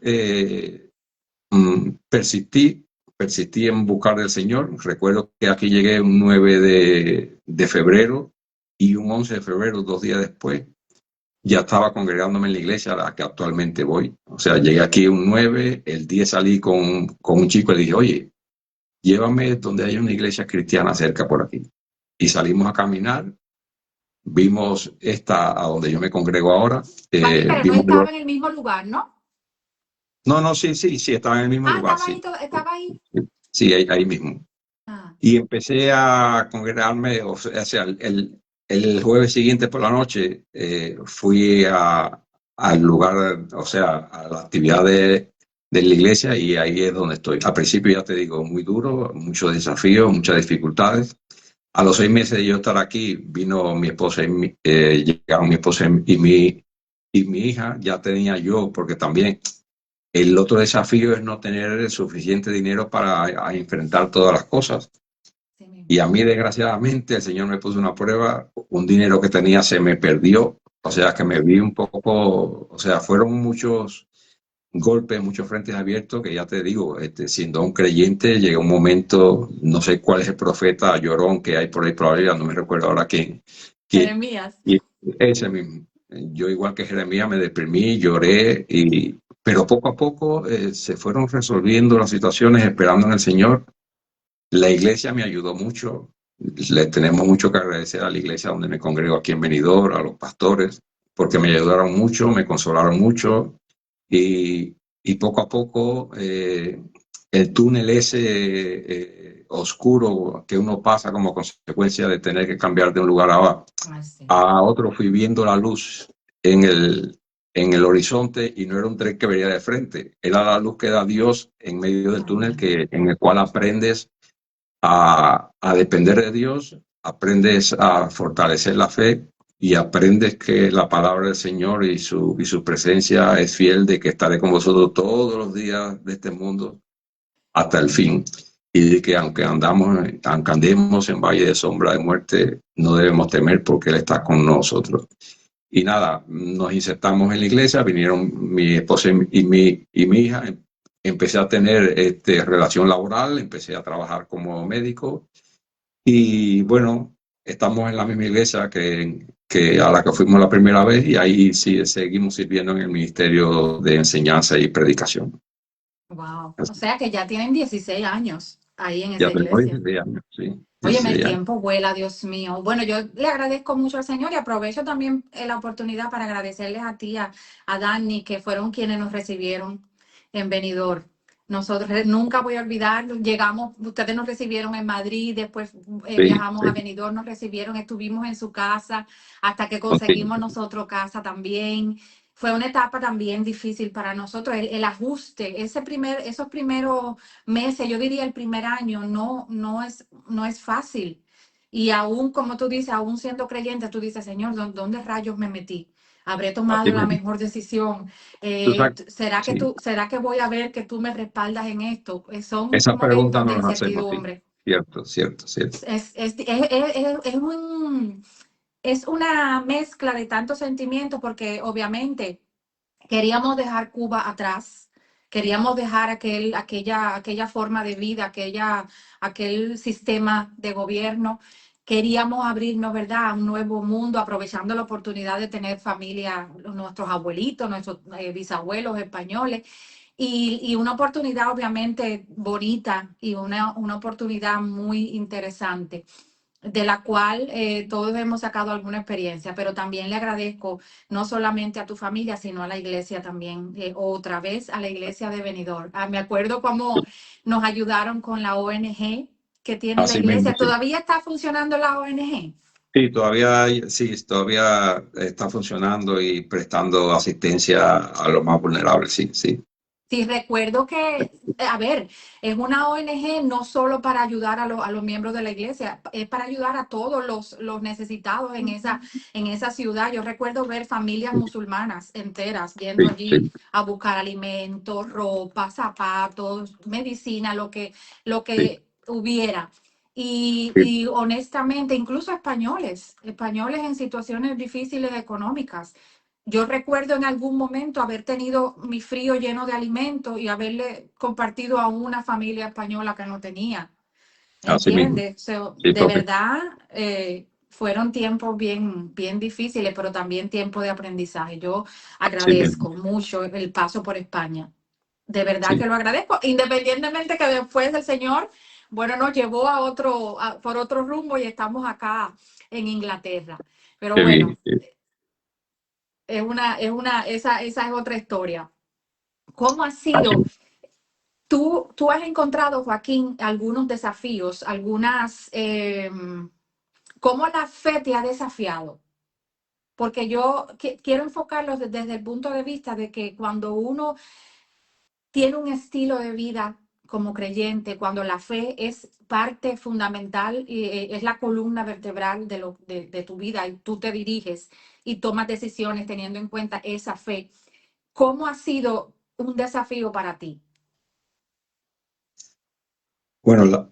persistí en buscar del Señor. Recuerdo que aquí llegué un 9 de febrero y un 11 de febrero, 2 días después, ya estaba congregándome en la iglesia a la que actualmente voy. O sea, llegué aquí un 9, el 10 salí con un chico y le dije, oye, llévame donde hay una iglesia cristiana cerca por aquí. Y salimos a caminar, vimos esta a donde yo me congrego ahora, Vale, pero no vimos... estaba en el mismo lugar, ¿no? No, no, sí, sí, sí, estaba en el mismo Ah, lugar, sí. estaba ahí. Sí, ahí mismo. Ah, Y empecé a congregarme, o sea, el jueves siguiente por la noche fui a al lugar, o sea, a la actividad de la iglesia y ahí es donde estoy. Al principio ya te digo, muy duro, muchos desafíos, muchas dificultades. A los 6 meses de yo estar aquí, vino mi esposa llegaron mi esposa y mi hija, ya tenía yo, porque también el otro desafío es no tener el suficiente dinero para enfrentar todas las cosas. Sí mismo. Y a mí, desgraciadamente, el Señor me puso una prueba, un dinero que tenía se me perdió, o sea que me vi un poco, o sea, fueron muchos golpes, muchos frentes abiertos, que ya te digo, siendo un creyente, llega un momento, no sé cuál es el profeta llorón que hay por ahí, probablemente, no me recuerdo ahora quién, Jeremías. y ese mismo. Yo igual que Jeremías me deprimí, lloré, pero poco a poco se fueron resolviendo las situaciones esperando en el Señor. La iglesia me ayudó mucho. Le tenemos mucho que agradecer a la iglesia donde me congrego aquí en Benidorm, a los pastores, porque me ayudaron mucho, me consolaron mucho y poco a poco el túnel ese oscuro que uno pasa como consecuencia de tener que cambiar de un lugar Sí. a otro, fui viendo la luz en en el horizonte y no era un tren que venía de frente, era la luz que da Dios en medio del túnel Amén. en el cual aprendes a depender de Dios, aprendes a fortalecer la fe y aprendes que la palabra del Señor y su presencia es fiel, de que estaré con vosotros todos los días de este mundo hasta el fin. Y de que aunque andemos en valle de sombra de muerte, no debemos temer porque Él está con nosotros. Y nada, nos insertamos en la iglesia, vinieron mi esposa y mi hija, empecé a tener relación laboral, empecé a trabajar como médico y bueno, estamos en la misma iglesia que a la que fuimos la primera vez y ahí sí seguimos sirviendo en el ministerio de enseñanza y predicación. Wow. O sea que ya tienen 16 años ahí en Ya esa tenemos iglesia. 16 años, sí, Óyeme, el 16 años. tiempo vuela, Dios mío. Bueno, yo le agradezco mucho al Señor y aprovecho también la oportunidad para agradecerles a ti, a Dani, que fueron quienes nos recibieron en Benidorm. Nosotros nunca voy a olvidar, llegamos, ustedes nos recibieron en Madrid, después Sí, viajamos a sí, Benidorm, nos recibieron, estuvimos en su casa hasta que contigo. conseguimos nosotros casa también. Fue una etapa también difícil para nosotros, el ajuste, esos primeros meses, yo diría el primer año, no es fácil. Y aún, como tú dices, aún siendo creyente, tú dices, Señor, ¿dónde rayos me metí? ¿Habré Así tomado la mismo. mejor decisión? Tú sabes, sí. ¿Será que voy a ver que tú me respaldas en esto? Son Esa pregunta momentos de nos la hacemos, sí. incertidumbre. Cierto, cierto, cierto. Es una mezcla de tantos sentimientos porque obviamente queríamos dejar Cuba atrás, queríamos dejar aquella forma de vida, aquel sistema de gobierno. Queríamos abrirnos, ¿verdad?, a un nuevo mundo, aprovechando la oportunidad de tener familia, nuestros abuelitos, nuestros bisabuelos españoles, y una oportunidad obviamente bonita y una oportunidad muy interesante de la cual todos hemos sacado alguna experiencia, pero también le agradezco no solamente a tu familia, sino a la iglesia también, otra vez a la iglesia de Benidorm. Me acuerdo cómo nos ayudaron con la ONG que tiene la Así mismo, iglesia. sí. ¿Todavía está funcionando la ONG? Sí, sí, todavía está funcionando y prestando asistencia a los más vulnerables, sí, sí, Sí, recuerdo que, a ver, es una ONG no solo para ayudar a los miembros de la iglesia, es para ayudar a todos los necesitados en esa ciudad. Yo recuerdo ver familias musulmanas enteras yendo sí, allí sí, a buscar alimentos, ropa, zapatos, medicina, lo sí, que hubiera. sí, Y honestamente, incluso españoles en situaciones difíciles económicas. Yo recuerdo en algún momento haber tenido mi frío lleno de alimentos y haberle compartido a una familia española que no tenía. así mismo, ¿Entiendes? So, sí, de profe, verdad, fueron tiempos bien difíciles, pero también tiempos de aprendizaje. Yo así mismo, agradezco mucho el paso por España. De verdad sí, que lo agradezco, independientemente que después el Señor, bueno, nos llevó por otro rumbo y estamos acá en Inglaterra. Pero qué bueno, bien, sí. esa es otra historia. ¿Cómo ha Así sido? Tú has encontrado, Joaquín, algunos desafíos, ¿cómo la fe te ha desafiado? porque yo quiero enfocarlo desde el punto de vista de que cuando uno tiene un estilo de vida como creyente, cuando la fe es parte fundamental y es la columna vertebral de tu vida y tú te diriges y tomas decisiones teniendo en cuenta esa fe, ¿cómo ha sido un desafío para ti? Bueno,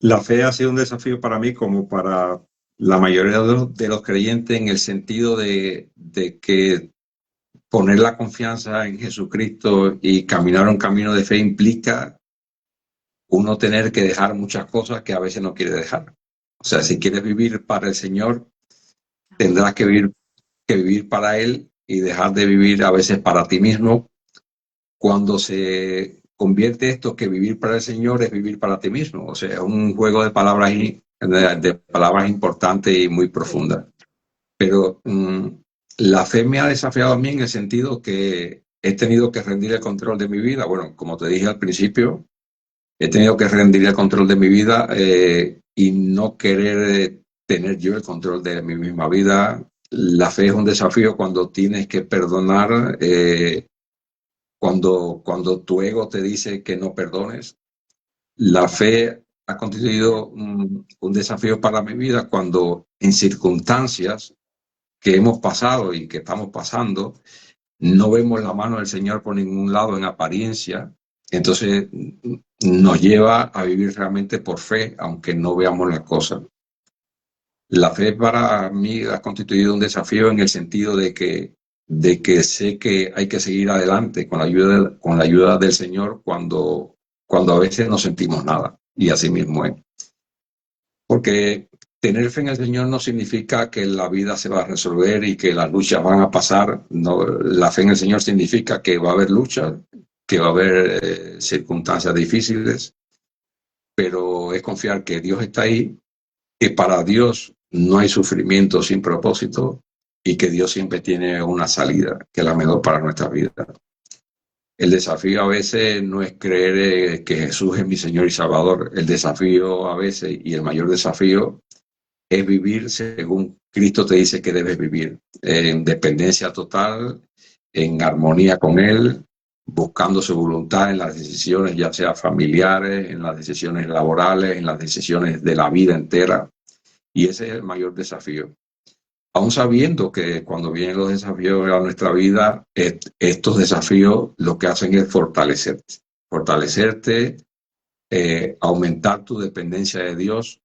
la fe ha sido un desafío para mí como para la mayoría de los creyentes en el sentido de que poner la confianza en Jesucristo y caminar un camino de fe implica uno tener que dejar muchas cosas que a veces no quiere dejar. O sea, si quieres vivir para el Señor, tendrás que vivir para Él y dejar de vivir a veces para ti mismo. Cuando se convierte esto que vivir para el Señor es vivir para ti mismo. O sea, un juego de palabras, de palabras importantes y muy profundas. Pero la fe me ha desafiado a mí en el sentido que he tenido que rendir el control de mi vida. Bueno, como te dije al principio, he tenido que rendir el control de mi vida y no querer tener yo el control de mi misma vida. La fe es un desafío cuando tienes que perdonar, cuando tu ego te dice que no perdones. La fe ha constituido un desafío para mi vida cuando en circunstancias que hemos pasado y que estamos pasando, no vemos la mano del Señor por ningún lado en apariencia, entonces nos lleva a vivir realmente por fe, aunque no veamos las cosas. La fe para mí ha constituido un desafío en el sentido de que sé que hay que seguir adelante con la ayuda del Señor cuando a veces no sentimos nada, y así mismo es. Porque tener fe en el Señor no significa que la vida se va a resolver y que las luchas van a pasar. No, la fe en el Señor significa que va a haber luchas, que va a haber circunstancias difíciles, pero es confiar que Dios está ahí, que para Dios no hay sufrimiento sin propósito y que Dios siempre tiene una salida, que es la mejor para nuestra vida. El desafío a veces no es creer que Jesús es mi Señor y Salvador. El desafío a veces, y el mayor desafío, es vivir según Cristo te dice que debes vivir, en dependencia total, en armonía con Él, buscando su voluntad en las decisiones, ya sea familiares, en las decisiones laborales, en las decisiones de la vida entera. Y ese es el mayor desafío. Aún sabiendo que cuando vienen los desafíos a nuestra vida, estos desafíos lo que hacen es fortalecerte, aumentar tu dependencia de Dios,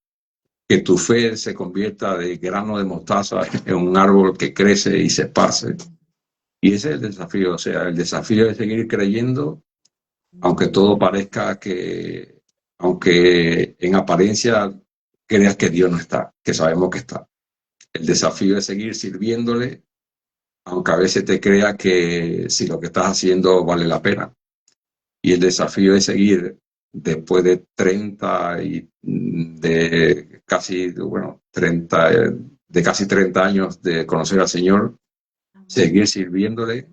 que tu fe se convierta de grano de mostaza en un árbol que crece y se esparce. Y ese es el desafío, o sea, el desafío es seguir creyendo, aunque todo parezca aunque en apariencia creas que Dios no está, que sabemos que está. El desafío es seguir sirviéndole, aunque a veces te crea que si lo que estás haciendo vale la pena. Y el desafío es seguir después de 30 y de casi, bueno, 30, de casi 30 años de conocer al Señor, seguir sirviéndole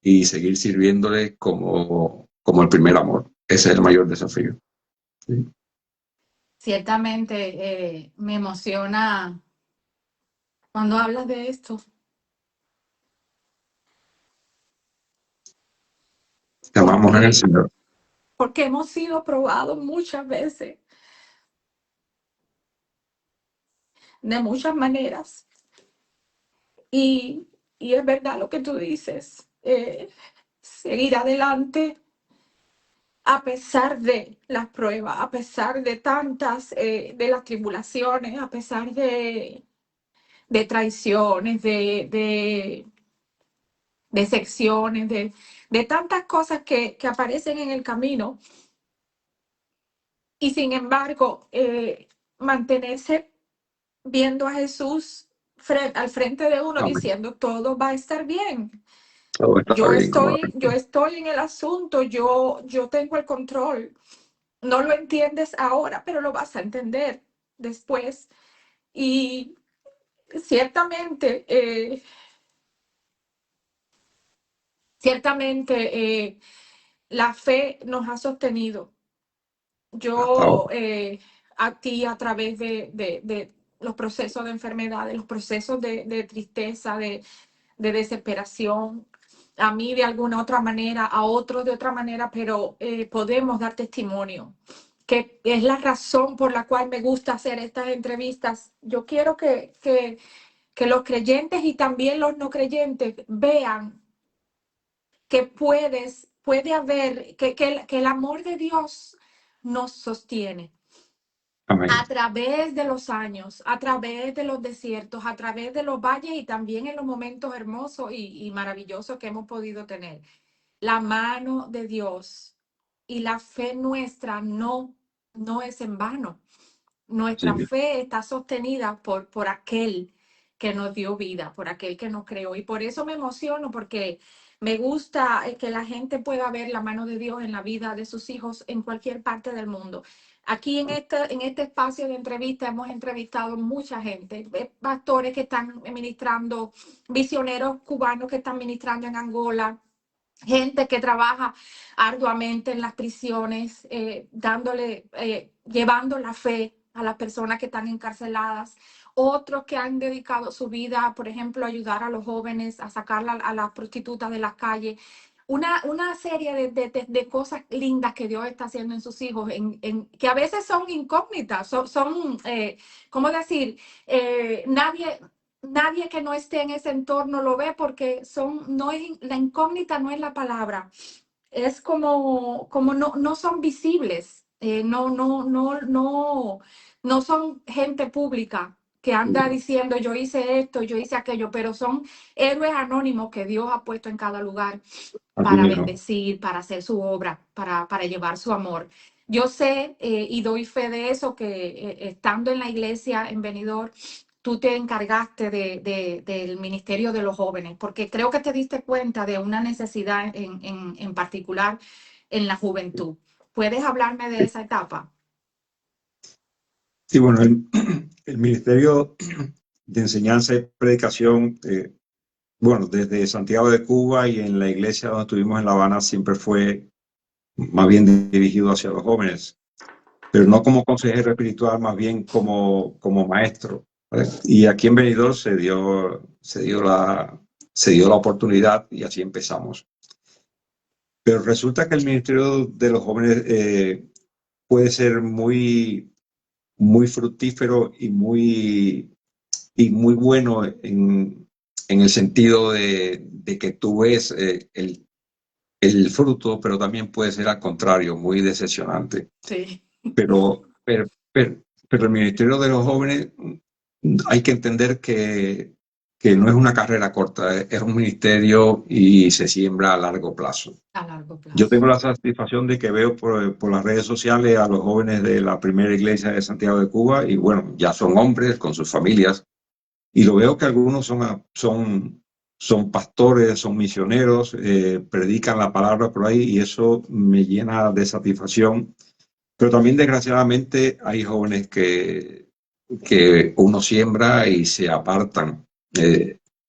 y seguir sirviéndole como el primer amor. Ese es el mayor desafío. Sí. Ciertamente me emociona cuando hablas de esto, Te amamos en el porque, Señor. porque hemos sido probados muchas veces, de muchas maneras. Y, y es verdad lo que tú dices, seguir adelante a pesar de las pruebas, a pesar de tantas, de las tribulaciones, a pesar de traiciones, de decepciones, de tantas cosas que aparecen en el camino. Y sin embargo, mantenerse viendo a Jesús al frente de uno Amén. diciendo todo va a estar bien. Todo está bien. Yo estoy en el asunto, yo tengo el control. No lo entiendes ahora, pero lo vas a entender después. Y ciertamente, la fe nos ha sostenido. Hasta ahora. Yo a ti a través los procesos de enfermedades, los procesos de tristeza, de desesperación. A mí de alguna otra manera, a otros de otra manera, pero podemos dar testimonio, que es la razón por la cual me gusta hacer estas entrevistas. Yo quiero que los creyentes y también los no creyentes vean que puede haber, que el amor de Dios nos sostiene Amén. a través de los años, a través de los desiertos, a través de los valles y también en los momentos hermosos y maravillosos que hemos podido tener. La mano de Dios y la fe nuestra no es en vano. Sí, Nuestra fe está sostenida por aquel que nos dio vida, por aquel que nos creó. Y por eso me emociono, porque me gusta que la gente pueda ver la mano de Dios en la vida de sus hijos en cualquier parte del mundo. Aquí en este espacio de entrevista hemos entrevistado mucha gente, pastores que están ministrando, misioneros cubanos que están ministrando en Angola, gente que trabaja arduamente en las prisiones, llevando la fe a las personas que están encarceladas, otros que han dedicado su vida, por ejemplo, a ayudar a los jóvenes, a sacar a las prostitutas de las calles. Una serie de cosas lindas que Dios está haciendo en sus hijos, que a veces son incógnitas, ¿cómo decir? Nadie que no esté en ese entorno lo ve porque la incógnita no es la palabra, es como no son visibles, no son gente pública que anda diciendo yo hice esto, yo hice aquello, pero son héroes anónimos que Dios ha puesto en cada lugar así para mismo. bendecir, para hacer su obra, para llevar su amor. Yo sé y doy fe de eso, que estando en la iglesia en Benidorm, tú te encargaste del ministerio de los jóvenes, porque creo que te diste cuenta de una necesidad en particular en la juventud. ¿Puedes hablarme de esa etapa? Sí, bueno, el Ministerio de Enseñanza y Predicación, bueno, desde Santiago de Cuba y en la iglesia donde estuvimos en La Habana, siempre fue más bien dirigido hacia los jóvenes, pero no como consejero espiritual, más bien como maestro, ¿vale? Y aquí en Benidorm se dio la oportunidad y así empezamos. Pero resulta que el Ministerio de los Jóvenes puede ser muy fructífero y muy bueno en el sentido de que tú ves el fruto, pero también puede ser al contrario, muy decepcionante. Sí. Pero el Ministerio de los Jóvenes hay que entender que no es una carrera corta, es un ministerio y se siembra a largo plazo. A largo Yo plazo. tengo la satisfacción de que veo por las redes sociales a los jóvenes de la primera iglesia de Santiago de Cuba y bueno, ya son hombres con sus familias y lo veo que algunos son pastores, son misioneros, predican la palabra por ahí y eso me llena de satisfacción. Pero también desgraciadamente hay jóvenes que uno siembra y se apartan.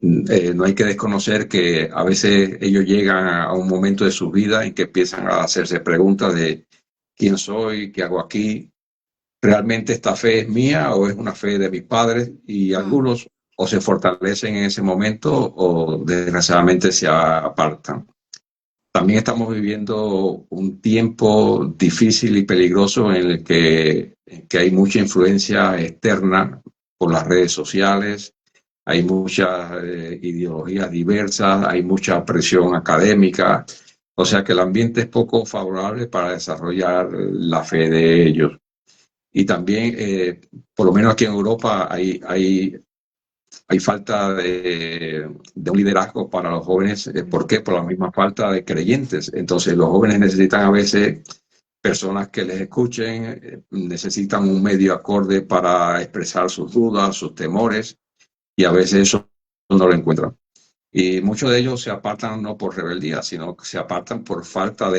No hay que desconocer que a veces ellos llegan a un momento de su vida en que empiezan a hacerse preguntas de quién soy, qué hago aquí, realmente esta fe es mía o es una fe de mis padres, y algunos o se fortalecen en ese momento o desgraciadamente se apartan. También estamos viviendo un tiempo difícil y peligroso en el que hay mucha influencia externa por las redes sociales, hay muchas ideologías diversas, hay mucha presión académica, o sea que el ambiente es poco favorable para desarrollar la fe de ellos. Y también, por lo menos aquí en Europa, hay falta de un liderazgo para los jóvenes. ¿Por qué? Por la misma falta de creyentes. Entonces, los jóvenes necesitan a veces personas que les escuchen, necesitan un medio acorde para expresar sus dudas, sus temores, y a veces eso no lo encuentran. Y muchos de ellos se apartan no por rebeldía, sino que se apartan por falta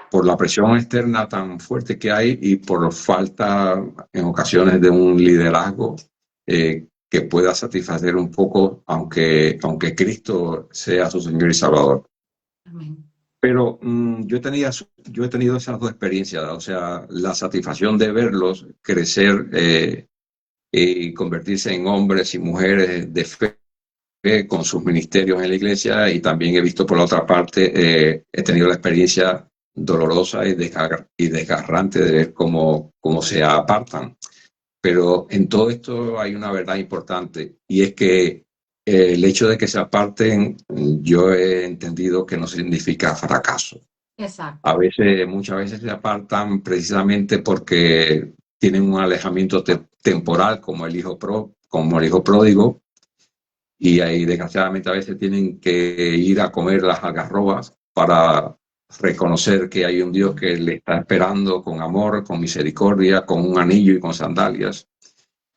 por la presión externa tan fuerte que hay y por falta en ocasiones de un liderazgo que pueda satisfacer un poco, aunque Cristo sea su Señor y Salvador. Amén. Pero yo he tenido esas dos experiencias, o sea, la satisfacción de verlos crecer y convertirse en hombres y mujeres de fe con sus ministerios en la iglesia. Y también he visto por la otra parte, he tenido la experiencia dolorosa y desgarrante de ver cómo se apartan. Pero en todo esto hay una verdad importante, y es que el hecho de que se aparten, yo he entendido que no significa fracaso. Exacto. Muchas veces se apartan precisamente porque tienen un alejamiento temporal, como el hijo pródigo, y ahí desgraciadamente a veces tienen que ir a comer las algarrobas para reconocer que hay un Dios que le está esperando con amor, con misericordia, con un anillo y con sandalias.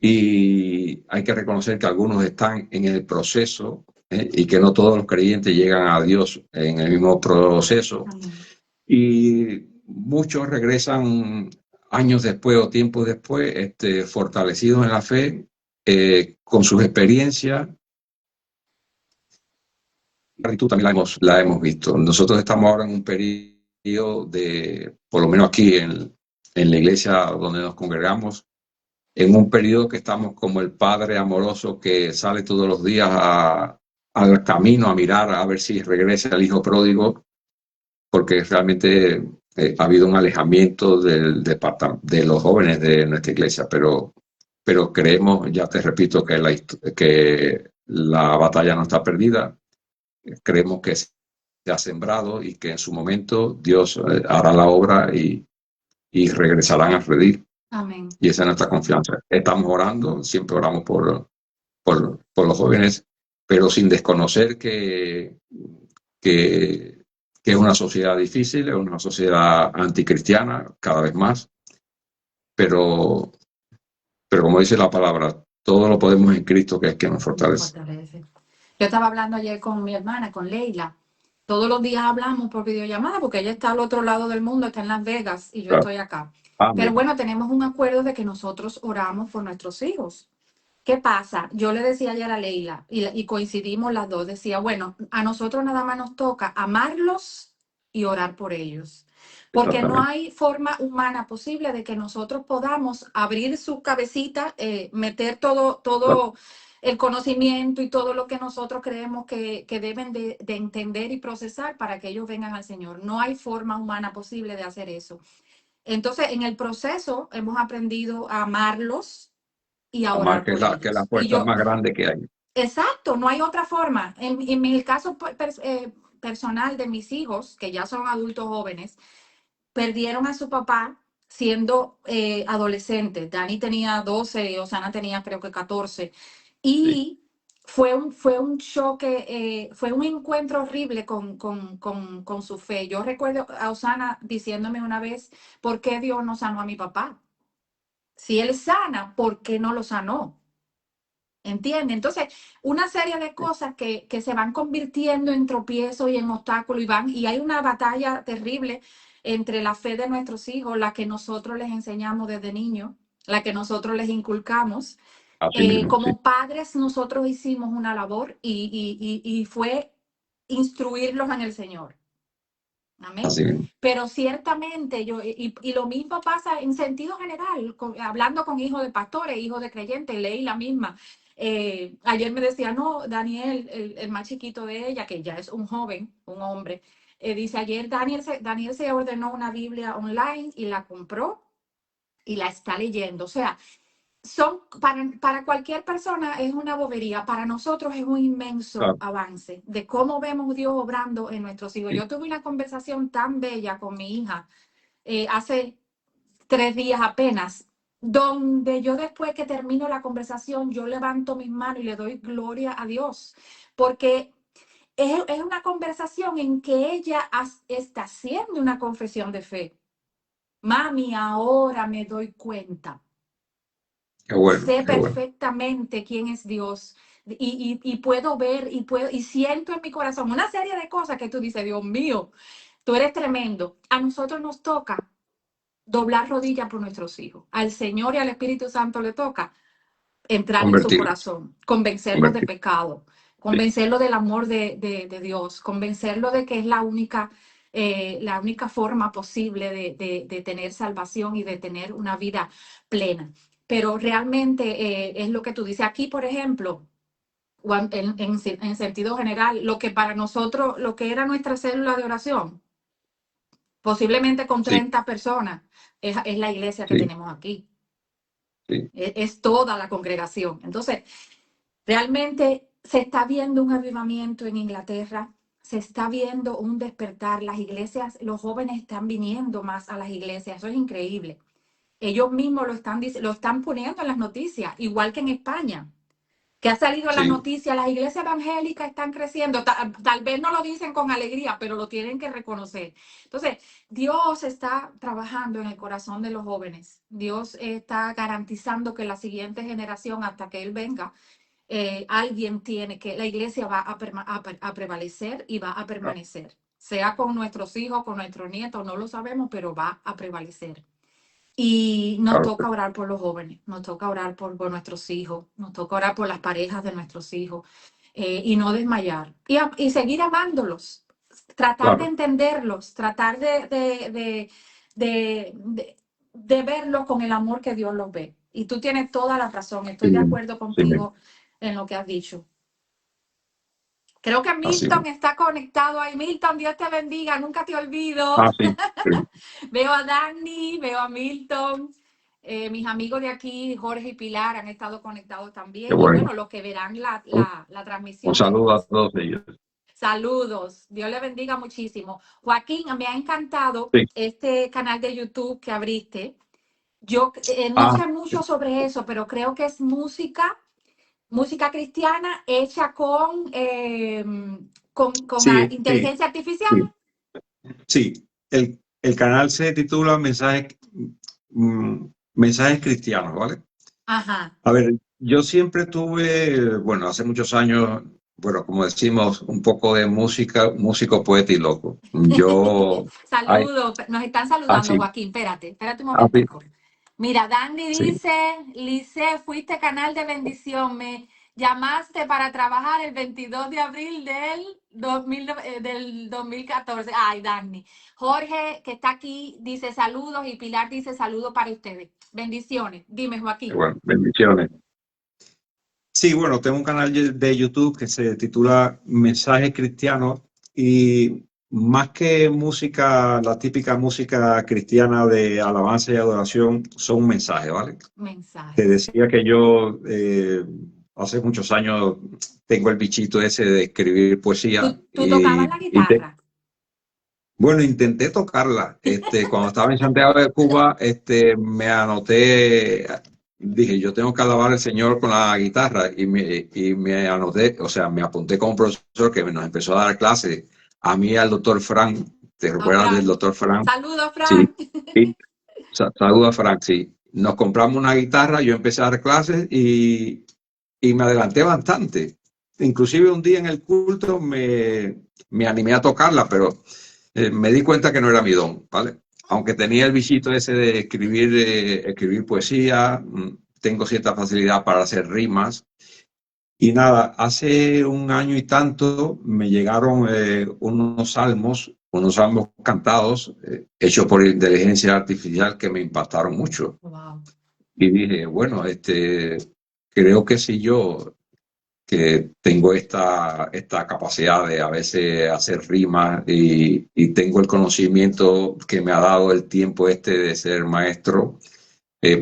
Y hay que reconocer que algunos están en el proceso, y que no todos los creyentes llegan a Dios en el mismo proceso. Amén. Y muchos regresan años después o tiempos después, fortalecidos en la fe, con sus experiencias. La actitud también la hemos visto. Nosotros estamos ahora en un periodo de, por lo menos aquí en la iglesia donde nos congregamos, en un periodo que estamos como el padre amoroso que sale todos los días al camino a mirar a ver si regresa el hijo pródigo, porque realmente ha habido un alejamiento de los jóvenes de nuestra iglesia, pero creemos, ya te repito, que la batalla no está perdida. Creemos que se ha sembrado y que en su momento Dios hará la obra y regresarán a redil. Amén. Y esa es nuestra confianza. Estamos orando, siempre oramos por los jóvenes, pero sin desconocer que es una sociedad difícil, es una sociedad anticristiana cada vez más, pero como dice la palabra, todo lo podemos en Cristo, que es quien nos fortalece. Yo estaba hablando ayer con mi hermana, con Leila. Todos los días hablamos por videollamada porque ella está al otro lado del mundo, está en Las Vegas y yo Claro. estoy acá. Pero Amén. bueno, tenemos un acuerdo de que nosotros oramos por nuestros hijos. ¿Qué pasa? Yo le decía ayer a Leila y coincidimos las dos. Decía, bueno, a nosotros nada más nos toca amarlos y orar por ellos. Porque no Exactamente. hay forma humana posible de que nosotros podamos abrir su cabecita, meter Claro. todo el conocimiento y todo lo que nosotros creemos que deben de entender y procesar para que ellos vengan al Señor. No hay forma humana posible de hacer eso. Entonces, en el proceso hemos aprendido a amarlos y a Amar, orar que es por la ellos. Y fuerza yo, más grande que hay. exacto, no hay otra forma. En el caso personal de mis hijos, que ya son adultos jóvenes, perdieron a su papá siendo adolescentes. Dani tenía 12 y Osana tenía creo que 14. Sí. Y fue un choque, fue un encuentro horrible con su fe. Yo recuerdo a Osana diciéndome una vez, ¿por qué Dios no sanó a mi papá? Si él sana, ¿por qué no lo sanó? ¿Entiende? Entonces, una serie de cosas que se van convirtiendo en tropiezos y en obstáculos y hay una batalla terrible entre la fe de nuestros hijos, la que nosotros les enseñamos desde niños, la que nosotros les inculcamos. Así mismo, sí. Como padres, nosotros hicimos una labor y fue instruirlos en el Señor. Amén. Así mismo. Pero ciertamente y lo mismo pasa en sentido general, hablando con hijos de pastores, hijos de creyentes, leí la misma. Ayer me decía, no, Daniel, el más chiquito de ella, que ya es un joven, un hombre, dice, ayer Daniel se ordenó una Biblia online y la compró y la está leyendo. O sea, para cualquier persona es una bobería, para nosotros es un inmenso Claro. avance de cómo vemos Dios obrando en nuestros hijos. Sí. Yo tuve una conversación tan bella con mi hija hace 3 días apenas, donde yo después que termino la conversación, yo levanto mis manos y le doy gloria a Dios, porque es una conversación en que ella está haciendo una confesión de fe. Mami, ahora me doy cuenta. Qué bueno, Sé qué bueno. perfectamente quién es Dios y puedo ver y siento en mi corazón una serie de cosas que tú dices, Dios mío, tú eres tremendo. A nosotros nos toca doblar rodillas por nuestros hijos. Al Señor y al Espíritu Santo le toca entrar en su Convertirlo, corazón, convencerlo de convertirlo. pecado, Sí. convencerlo del amor de Dios, convencerlo de que es la única forma posible de tener salvación y de tener una vida plena. pero realmente es lo que tú dices. Aquí, por ejemplo, en sentido general, lo que para nosotros, lo que era nuestra célula de oración, posiblemente con Sí, 30 personas, es la iglesia que sí, tenemos aquí. sí, Es toda la congregación. Entonces, realmente se está viendo un avivamiento en Inglaterra, se está viendo un despertar. Las iglesias, los jóvenes están viniendo más a las iglesias. Eso es increíble. Ellos mismos lo están poniendo en las noticias, igual que en España, que ha salido en las sí, noticias. Las iglesias evangélicas están creciendo. Tal vez no lo dicen con alegría, pero lo tienen que reconocer. Entonces, Dios está trabajando en el corazón de los jóvenes. Dios está garantizando que la siguiente generación, hasta que Él venga, alguien tiene que, la iglesia va a prevalecer y va a permanecer, sea con nuestros hijos, con nuestros nietos, no lo sabemos, pero va a prevalecer. Y nos claro, toca orar por los jóvenes, nos toca orar por nuestros hijos, nos toca orar por las parejas de nuestros hijos, y no desmayar. Y seguir amándolos, tratar de claro. entenderlos, tratar de verlos con el amor que Dios los ve. Y tú tienes toda la razón, estoy Sí, de acuerdo sí, contigo en lo que has dicho. Creo que así Milton mismo. está conectado ahí. Milton, Dios te bendiga, nunca te olvido. Ah, sí, sí, Veo a Dani, veo a Milton. Mis amigos de aquí, Jorge y Pilar, han estado conectados qué también. Y bueno. bueno, los que verán Un, la un transmisión saludo a después. todos ellos. Saludos. Dios le bendiga muchísimo. Joaquín, me ha encantado Sí. este canal de YouTube que abriste. Yo no Ah, sé mucho sobre eso, pero creo que es música cristiana hecha con sí, sí, inteligencia artificial. sí, sí. El canal se titula Mensajes Cristianos, ¿vale? Ajá. A ver, yo siempre tuve, bueno, hace muchos años, bueno, como decimos, un poco de música, músico, poeta y loco. Yo, ay, Saludos, nos están saludando, así, Joaquín. Espérate un así, momentico. Mira, Dandy sí. dice, Lice, fuiste canal de bendición, me llamaste para trabajar el 22 de abril del 2014. Ay, Danny. Jorge, que está aquí, dice saludos y Pilar dice saludos para ustedes. Bendiciones. Dime, Joaquín. Bueno, bendiciones. Sí, bueno, tengo un canal de YouTube que se titula Mensajes Cristianos y más que música, la típica música cristiana de alabanza y adoración, son mensajes, ¿vale? Te Mensajes. decía que yo hace muchos años tengo el bichito ese de escribir poesía ¿Tú tocabas y, la guitarra? bueno, intenté tocarla. Cuando estaba en Santiago de Cuba, me anoté, dije, yo tengo que alabar al Señor con la guitarra y me anoté, o sea, me apunté con un profesor que nos empezó a dar clases, a mí y al doctor Frank. ¿Te A recuerdas del Fran. doctor Frank? Saludos, Sí. Fran. Y, saluda a Frank, sí. Nos compramos una guitarra, yo empecé a dar clases y me adelanté bastante. Inclusive un día en el culto me animé a tocarla, pero me di cuenta que no era mi don, ¿vale? Aunque tenía el bichito ese de escribir poesía, tengo cierta facilidad para hacer rimas. Y nada, hace un año y tanto me llegaron unos salmos cantados, hechos por inteligencia artificial que me impactaron mucho. Wow. Y dije, bueno, creo que si yo que tengo esta capacidad de a veces hacer rimas y tengo el conocimiento que me ha dado el tiempo de ser maestro,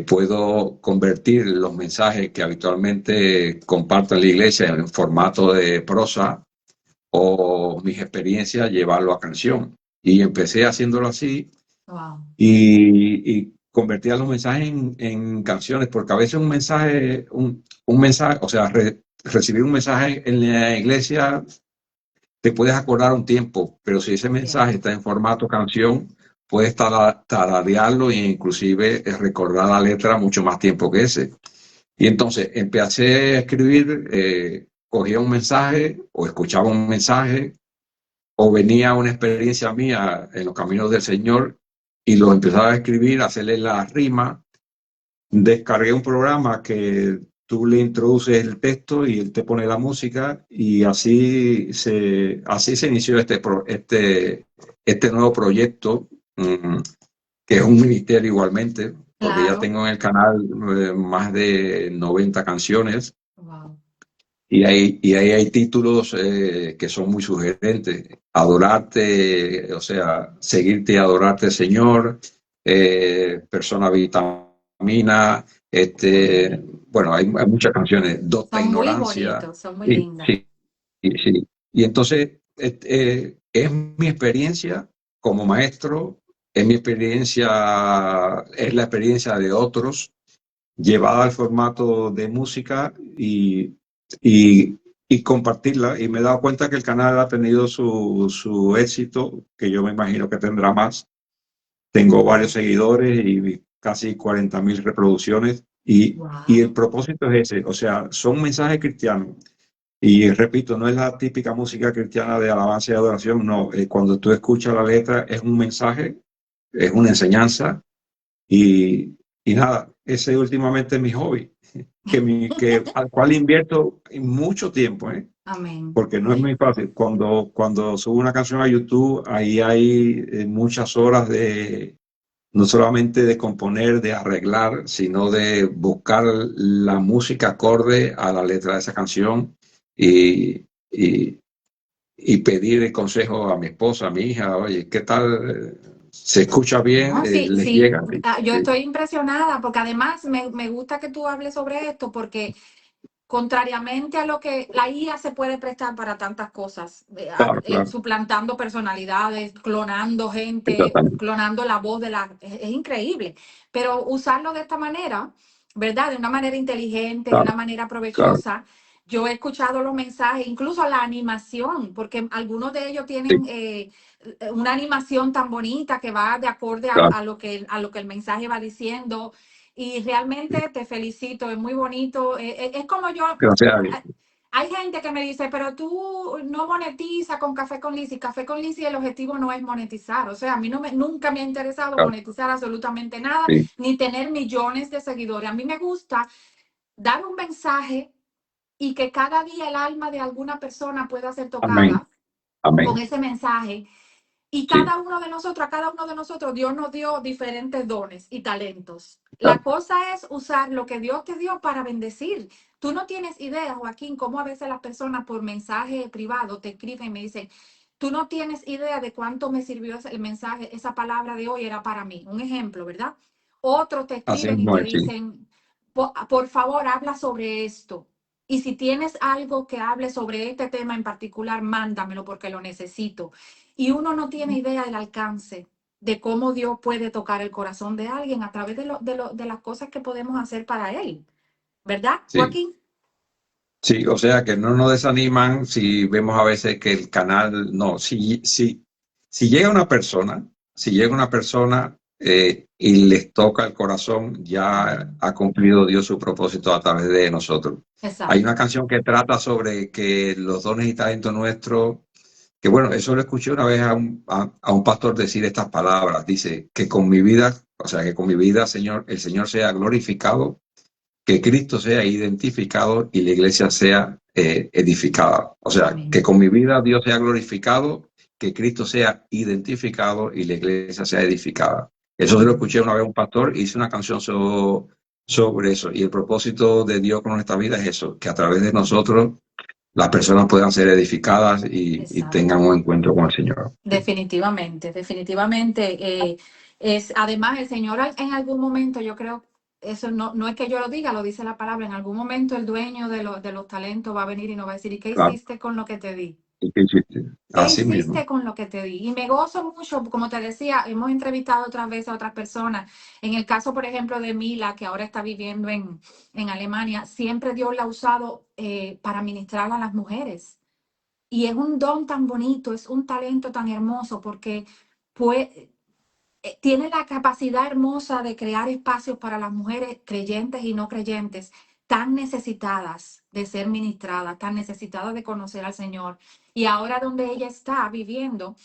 puedo convertir los mensajes que habitualmente comparto en la iglesia en formato de prosa o mis experiencias, llevarlo a canción. Y empecé haciéndolo así Wow. y convertía los mensajes en canciones, porque a veces un mensaje, o sea, recibir un mensaje en la iglesia te puedes acordar un tiempo, pero si ese mensaje Cierto. está en formato canción, puedes tararearlo e inclusive recordar la letra mucho más tiempo que ese. Y entonces empecé a escribir, cogía un mensaje o escuchaba un mensaje o venía una experiencia mía en los caminos del Señor y lo empezaba a escribir, a hacerle la rima. Descargué un programa que tú le introduces el texto y él te pone la música y así se inició este nuevo proyecto, que es un ministerio igualmente. porque ya Claro. tengo en el canal más de 90 canciones. Wow. Y ahí hay títulos que son muy sugerentes. Adorarte, o sea, seguirte y adorarte, Señor, persona vitamina, bueno, hay muchas canciones, Docta Son muy Ignorancia. bonitos, son muy Y, lindas. sí, sí. Y entonces es mi experiencia como maestro, es mi experiencia, es la experiencia de otros llevada al formato de música y, y compartirla. Y me he dado cuenta que el canal ha tenido su éxito, que yo me imagino que tendrá más. Tengo varios seguidores y casi 40.000 reproducciones. Y el Wow. propósito es ese, o sea, son mensajes cristianos. Y repito, no es la típica música cristiana de alabanza y adoración, no. Cuando tú escuchas la letra es un mensaje, es una enseñanza y, y nada, ese últimamente es mi hobby, al cual invierto mucho tiempo, ¿eh? Amén. Porque no es muy fácil. Cuando subo una canción a YouTube, ahí hay muchas horas de, no solamente de componer, de arreglar, sino de buscar la música acorde a la letra de esa canción y, y, y pedir el consejo a mi esposa, a mi hija, oye, ¿qué tal? ¿Se escucha bien? No, sí, ¿Les sí, llega? yo Sí, estoy impresionada porque además me gusta que tú hables sobre esto porque contrariamente a lo que la IA se puede prestar para tantas cosas, claro, claro, suplantando personalidades, clonando gente, exactamente, clonando la voz de es increíble, pero usarlo de esta manera, ¿verdad? De una manera inteligente, de claro, una manera claro, provechosa. Yo he escuchado los mensajes, incluso la animación, porque algunos de ellos sí, tienen una animación tan bonita que va de acorde claro, a lo que el mensaje va diciendo. Y realmente te felicito, es muy bonito. Es como yo, gracias a Dios, hay gente que me dice, pero tú no monetiza con Café con Liz y Café con Liz y el objetivo no es monetizar. O sea, a mí nunca me ha interesado claro, monetizar absolutamente nada, sí, ni tener millones de seguidores. A mí me gusta dar un mensaje y que cada día el alma de alguna persona pueda ser amén, tocada con amén, ese mensaje y sí, cada uno de nosotros, a cada uno de nosotros, Dios nos dio diferentes dones y talentos. La claro, cosa es usar lo que Dios te dio para bendecir. Tú no tienes idea, Joaquín, cómo a veces las personas por mensaje privado te escriben y me dicen, tú no tienes idea de cuánto me sirvió el mensaje, esa palabra de hoy era para mí. Un ejemplo, ¿verdad? Otros te así escriben y mismo te es, sí, dicen, por favor, habla sobre esto. Y si tienes algo que hable sobre este tema en particular, mándamelo porque lo necesito. Y uno no tiene idea del alcance de cómo Dios puede tocar el corazón de alguien a través de las cosas que podemos hacer para Él. ¿Verdad, sí, Joaquín? sí, o sea que no nos desaniman si vemos a veces que el canal, no, si llega una persona, si llega una persona y les toca el corazón, ya ha cumplido Dios su propósito a través de nosotros. Hay una Exacto. canción que trata sobre que los dones y talentos nuestros. Que bueno, eso lo escuché una vez a un pastor decir estas palabras. Dice que con mi vida, o sea, que con mi vida, Señor, el Señor sea glorificado, que Cristo sea identificado y la iglesia sea edificada. O sea, que Amén. con mi vida Dios sea glorificado, que Cristo sea identificado y la iglesia sea edificada. Eso se lo Amén. escuché una vez a un pastor, hice una canción sobre eso. Y el propósito de Dios con nuestra vida es eso, que a través de nosotros las personas puedan ser edificadas y tengan Exacto. un encuentro con el Señor. Definitivamente, definitivamente. Además, el Señor en algún momento, yo creo, eso no es que yo lo diga, lo dice la palabra, en algún momento el dueño de los talentos va a venir y nos va a decir, ¿y qué Claro, hiciste con lo que te di? ¿y qué hiciste? ¿Qué Así mismo. hiciste con lo que te di? Y me gozo mucho, como te decía, hemos entrevistado otras veces a otras personas. En el caso, por ejemplo, de Mila, que ahora está viviendo en Alemania, siempre Dios la ha usado para ministrar a las mujeres. Y es un don tan bonito, es un talento tan hermoso, porque pues, tiene la capacidad hermosa de crear espacios para las mujeres creyentes y no creyentes, tan necesitadas de ser ministradas, tan necesitadas de conocer al Señor. Y ahora donde ella está viviendo,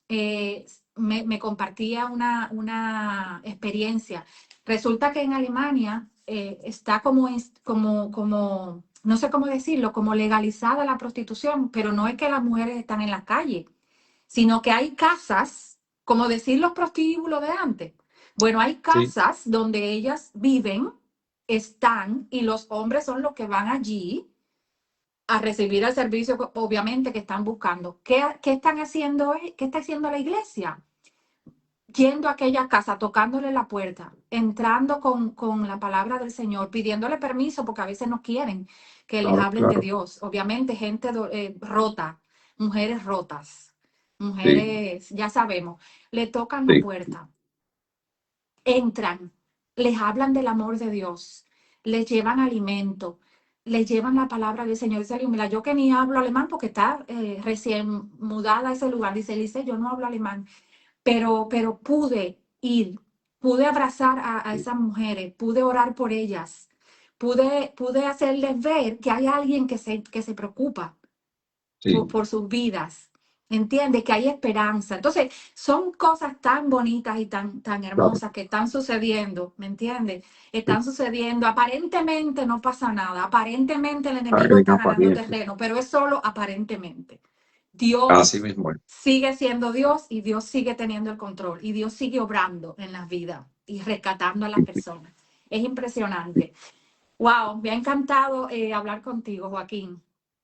eh, me compartía una experiencia. Resulta que en Alemania está no sé cómo decirlo, como legalizada la prostitución, pero no es que las mujeres están en la calle, sino que hay casas, como decir los prostíbulos de antes, Bueno, hay Sí, casas donde ellas viven, están, y los hombres son los que van allí a recibir el servicio, obviamente, que están buscando. ¿Qué están haciendo? ¿Qué está haciendo la iglesia? Yendo a aquella casa, tocándole la puerta, entrando con la palabra del Señor, pidiéndole permiso, porque a veces no quieren que les claro, hablen de claro, Dios. Obviamente, gente rota, mujeres rotas, sí, mujeres, ya sabemos, le tocan la sí, puerta, entran, les hablan del amor de Dios, les llevan alimento, les llevan la palabra del Señor. Dice, mira, yo que ni hablo alemán porque está recién mudada a ese lugar. Dice, Elise, yo no hablo alemán, pero pude ir, pude abrazar a esas mujeres, pude orar por ellas, pude hacerles ver que hay alguien que se preocupa sí, por sus vidas. Entiende que hay esperanza. Entonces, son cosas tan bonitas y tan claro, hermosas que están sucediendo, ¿me entiendes? sí. Están sucediendo. Aparentemente no pasa nada. Aparentemente el enemigo En está ganando apariencia, terreno, pero es solo aparentemente. Dios así mismo es. sigue siendo Dios y Dios sigue teniendo el control y Dios sigue obrando en las vidas y rescatando a las Sí, sí, personas. Es impresionante. Wow, me ha encantado hablar contigo, Joaquín.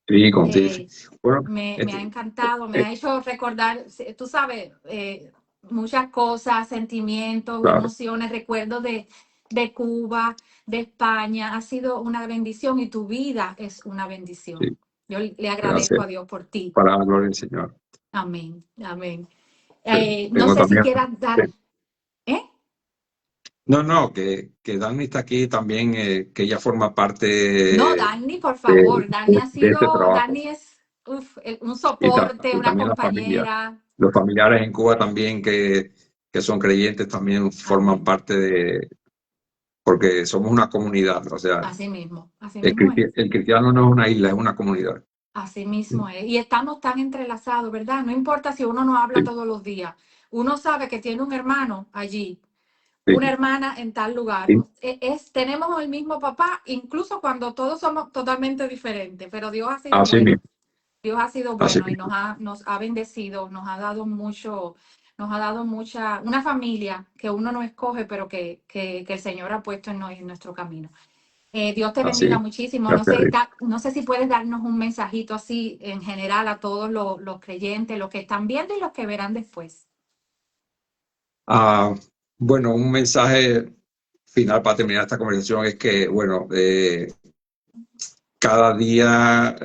sí, contigo. Sí. Eh, Bueno, me ha encantado, me eh, ha hecho recordar, tú sabes, muchas cosas, sentimientos, claro, emociones, recuerdos de Cuba, de España. Ha sido una bendición y tu vida es una bendición. sí, Yo le agradezco gracias. a Dios por ti. Para la gloria del Señor. Amén, amén. Sí. No Tengo sé si también. quieras dar, ¿eh? No, no, que Dani está aquí también, que ella forma parte No, Dani, por de, favor. Dani ha de este sido, trabajo. Dani es un Y, soporte, y una también la familia. compañera. Los familiares en Cuba también que son creyentes también forman Amén. parte de, porque somos una comunidad. O sea, Así mismo es. el cristiano no es una isla, es una comunidad. Así Sí, mismo es. Y estamos tan entrelazados, ¿verdad? No importa si uno no habla sí, todos los días. Uno sabe que tiene un hermano allí, una sí. hermana en tal lugar. Sí. Tenemos el mismo papá, incluso cuando todos somos totalmente diferentes. Pero Dios ha sido Así bueno. mismo, Dios ha sido así bueno y mismo. nos ha bendecido, nos ha dado una familia que uno no escoge, pero que el Señor ha puesto en nuestro camino. Dios te Así bendiga es. muchísimo. No Gracias a sé, Dios. no sé si puedes darnos un mensajito así en general a todos los creyentes, los que están viendo y los que verán después. Ah, bueno, un mensaje final para terminar esta conversación es que, bueno, cada día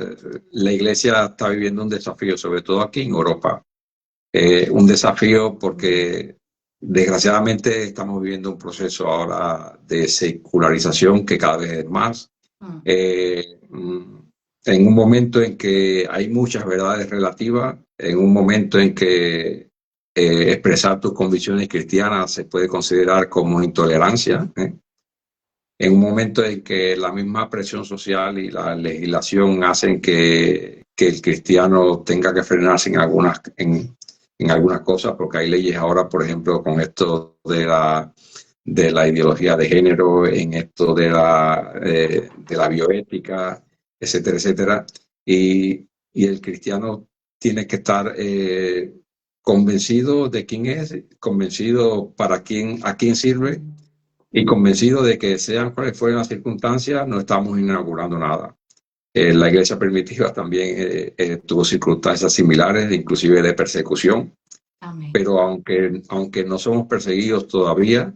la iglesia está viviendo un desafío, sobre todo aquí en Europa. Un desafío porque desgraciadamente estamos viviendo un proceso ahora de secularización que cada vez es más. Mm, Eh, en un momento en que hay muchas verdades relativas, en un momento en que expresar tus convicciones cristianas se puede considerar como intolerancia, en un momento en que la misma presión social y la legislación hacen que el cristiano tenga que frenarse en algunas cosas, porque hay leyes ahora, por ejemplo, con esto de la ideología de género, en esto de la bioética, etcétera, etcétera. Y el cristiano tiene que estar convencido de quién es, convencido para quién, a quién sirve y convencido de que sean cuales fueran las circunstancias, no estamos inaugurando nada. La iglesia primitiva también tuvo circunstancias similares, inclusive de persecución, amén. pero aunque no somos perseguidos todavía,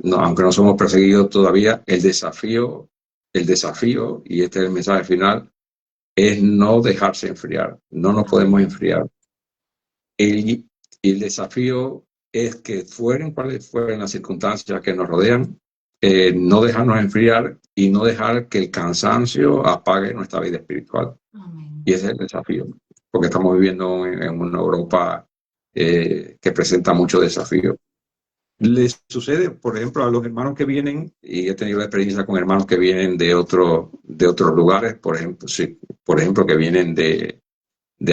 no, aunque no somos perseguidos todavía, el desafío, y este es el mensaje final, es no dejarse enfriar, no nos podemos Amén. enfriar. El, el desafío es que fueren cuales fueren las circunstancias que nos rodean, no dejarnos enfriar y no dejar que el cansancio apague nuestra vida espiritual. Amén. Y ese es el desafío, porque estamos viviendo en una Europa que presenta muchos desafíos. Les sucede, por ejemplo, a los hermanos que vienen, y he tenido experiencia con hermanos que vienen de otros lugares, por ejemplo, sí, por ejemplo, que vienen de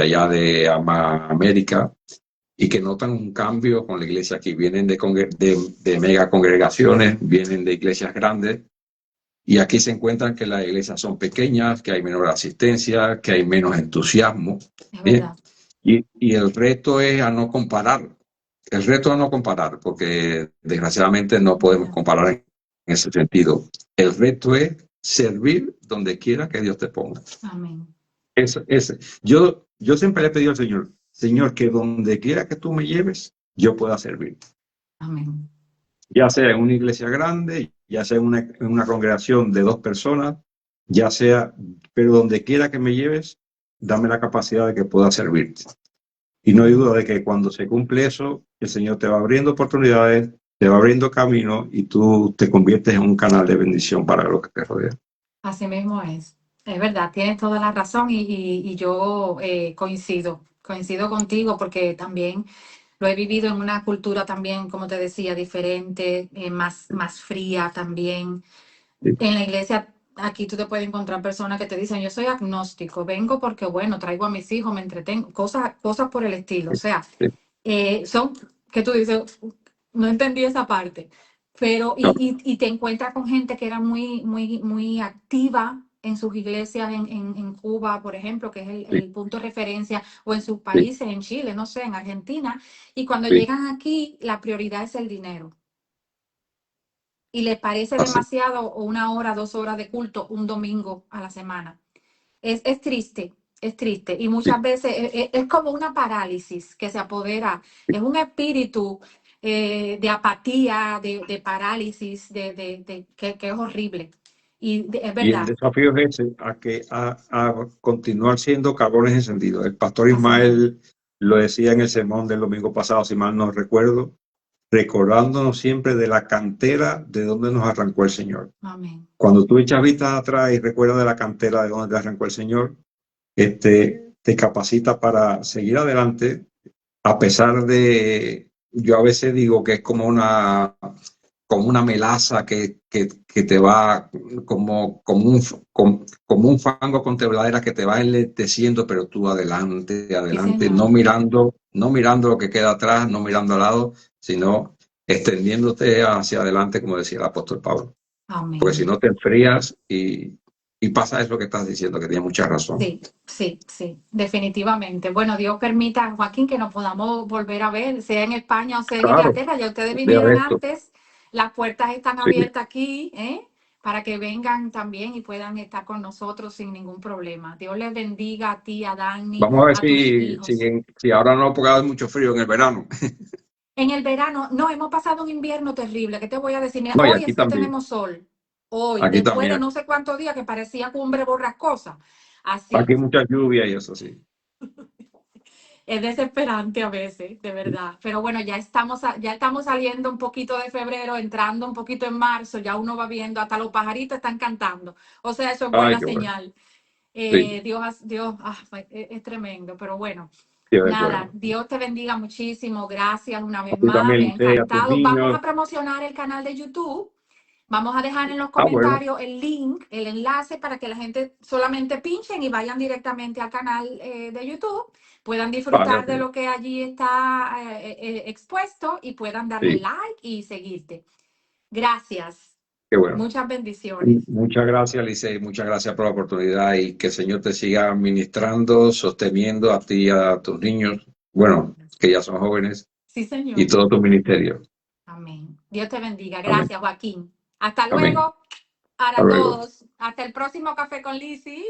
allá de América, y que notan un cambio con la iglesia aquí. Vienen de mega congregaciones, vienen de iglesias grandes, y aquí se encuentran que las iglesias son pequeñas, que hay menor asistencia, que hay menos entusiasmo. Es ¿Eh? verdad. Y el reto es a no comparar. el reto es no comparar, porque desgraciadamente no podemos comparar en ese sentido. El reto es servir donde quiera que Dios te ponga. Amén. Yo siempre le he pedido al Señor, Señor, que donde quiera que tú me lleves, yo pueda servir. Amén. Ya sea en una iglesia grande, ya sea en una congregación de 2 personas, ya sea, pero donde quiera que me lleves, dame la capacidad de que pueda servirte. Y no hay duda de que cuando se cumple eso, el Señor te va abriendo oportunidades, te va abriendo camino y tú te conviertes en un canal de bendición para los que te rodean. Así mismo es. Es verdad, tienes toda la razón y yo coincido contigo porque también lo he vivido en una cultura también, como te decía, diferente, más fría también. Sí, En la iglesia, aquí tú te puedes encontrar personas que te dicen, yo soy agnóstico, vengo porque, bueno, traigo a mis hijos, me entretengo, cosas por el estilo. O sea, sí. son, que tú dices, no entendí esa parte, pero No, y te encuentras con gente que era muy activa en sus iglesias en Cuba, por ejemplo, que es sí, el punto de referencia, o en sus sí, países, en Chile, no sé, en Argentina, y cuando sí, llegan aquí, la prioridad es el dinero. Y les parece así. demasiado 1 hora, 2 horas de culto un domingo a la semana. Es triste, es triste. Y Sí, muchas veces es como una parálisis que se apodera. sí. Es un espíritu de apatía, de parálisis, que es horrible. Y es Y el verdad, desafío es ese, a continuar siendo cabrones encendidos. El pastor así mismo. Ismael lo decía en el sermón del domingo pasado, si mal no recuerdo, recordándonos siempre de la cantera de donde nos arrancó el Señor. Amén. Cuando tú echas vista atrás y recuerdas de la cantera de donde te arrancó el Señor, te capacita para seguir adelante, a pesar de, yo a veces digo que es como una melaza que te va como un fango con tebladera que te va enlenteciendo, pero tú adelante, Sí, adelante, señor. no mirando lo que queda atrás, no mirando al lado, sino extendiéndote hacia adelante, como decía el apóstol Pablo. Porque si Amén. no te enfrías y pasa eso que estás diciendo, que tienes mucha razón. Sí, sí, sí, definitivamente. Bueno, Dios permita, Joaquín, que nos podamos volver a ver, sea en España o sea en Claro, Inglaterra. Ya ustedes vea vinieron esto. antes, las puertas están Sí. abiertas aquí, para que vengan también y puedan estar con nosotros sin ningún problema. Dios les bendiga a ti, a Dani, Vamos a ver a tus hijos. si ahora no, porque hace mucho frío en el verano. En el verano, no, hemos pasado un invierno terrible. ¿Qué te voy a decir? Mira, No, y hoy aquí es que también. tenemos sol. Hoy, Aquí después de también. no sé cuántos días que parecía cumbre borrascosa. Aquí Así. hay mucha lluvia y eso sí. Es desesperante a veces, de verdad. Pero bueno, ya estamos saliendo un poquito de febrero, entrando un poquito en marzo, ya uno va viendo, hasta los pajaritos están cantando. O sea, eso es Ay, buena qué bueno. señal. Sí, Dios, es tremendo, pero bueno. Dios es Nada, bueno. Dios te bendiga muchísimo. Gracias una A vez ti más. también, Me ha Licey, a tus encantado. Vamos niños. a promocionar el canal de YouTube. Vamos a dejar en los Ah, bueno, comentarios el link, el enlace para que la gente solamente pinchen y vayan directamente al canal de YouTube, puedan vale, disfrutar ok. de lo que allí está expuesto y puedan darle Sí, like y seguirte. Gracias. qué bueno. Muchas bendiciones. Muchas gracias, Licey. Muchas gracias por la oportunidad y que el Señor te siga ministrando, sosteniendo a ti y a tus niños, bueno, que ya son jóvenes, Sí, y señor. todo tu ministerio. Amén. Dios te bendiga. Amén. Gracias, Joaquín. Hasta Amén. luego para Hasta luego. todos. Hasta el próximo Café con Lizzy.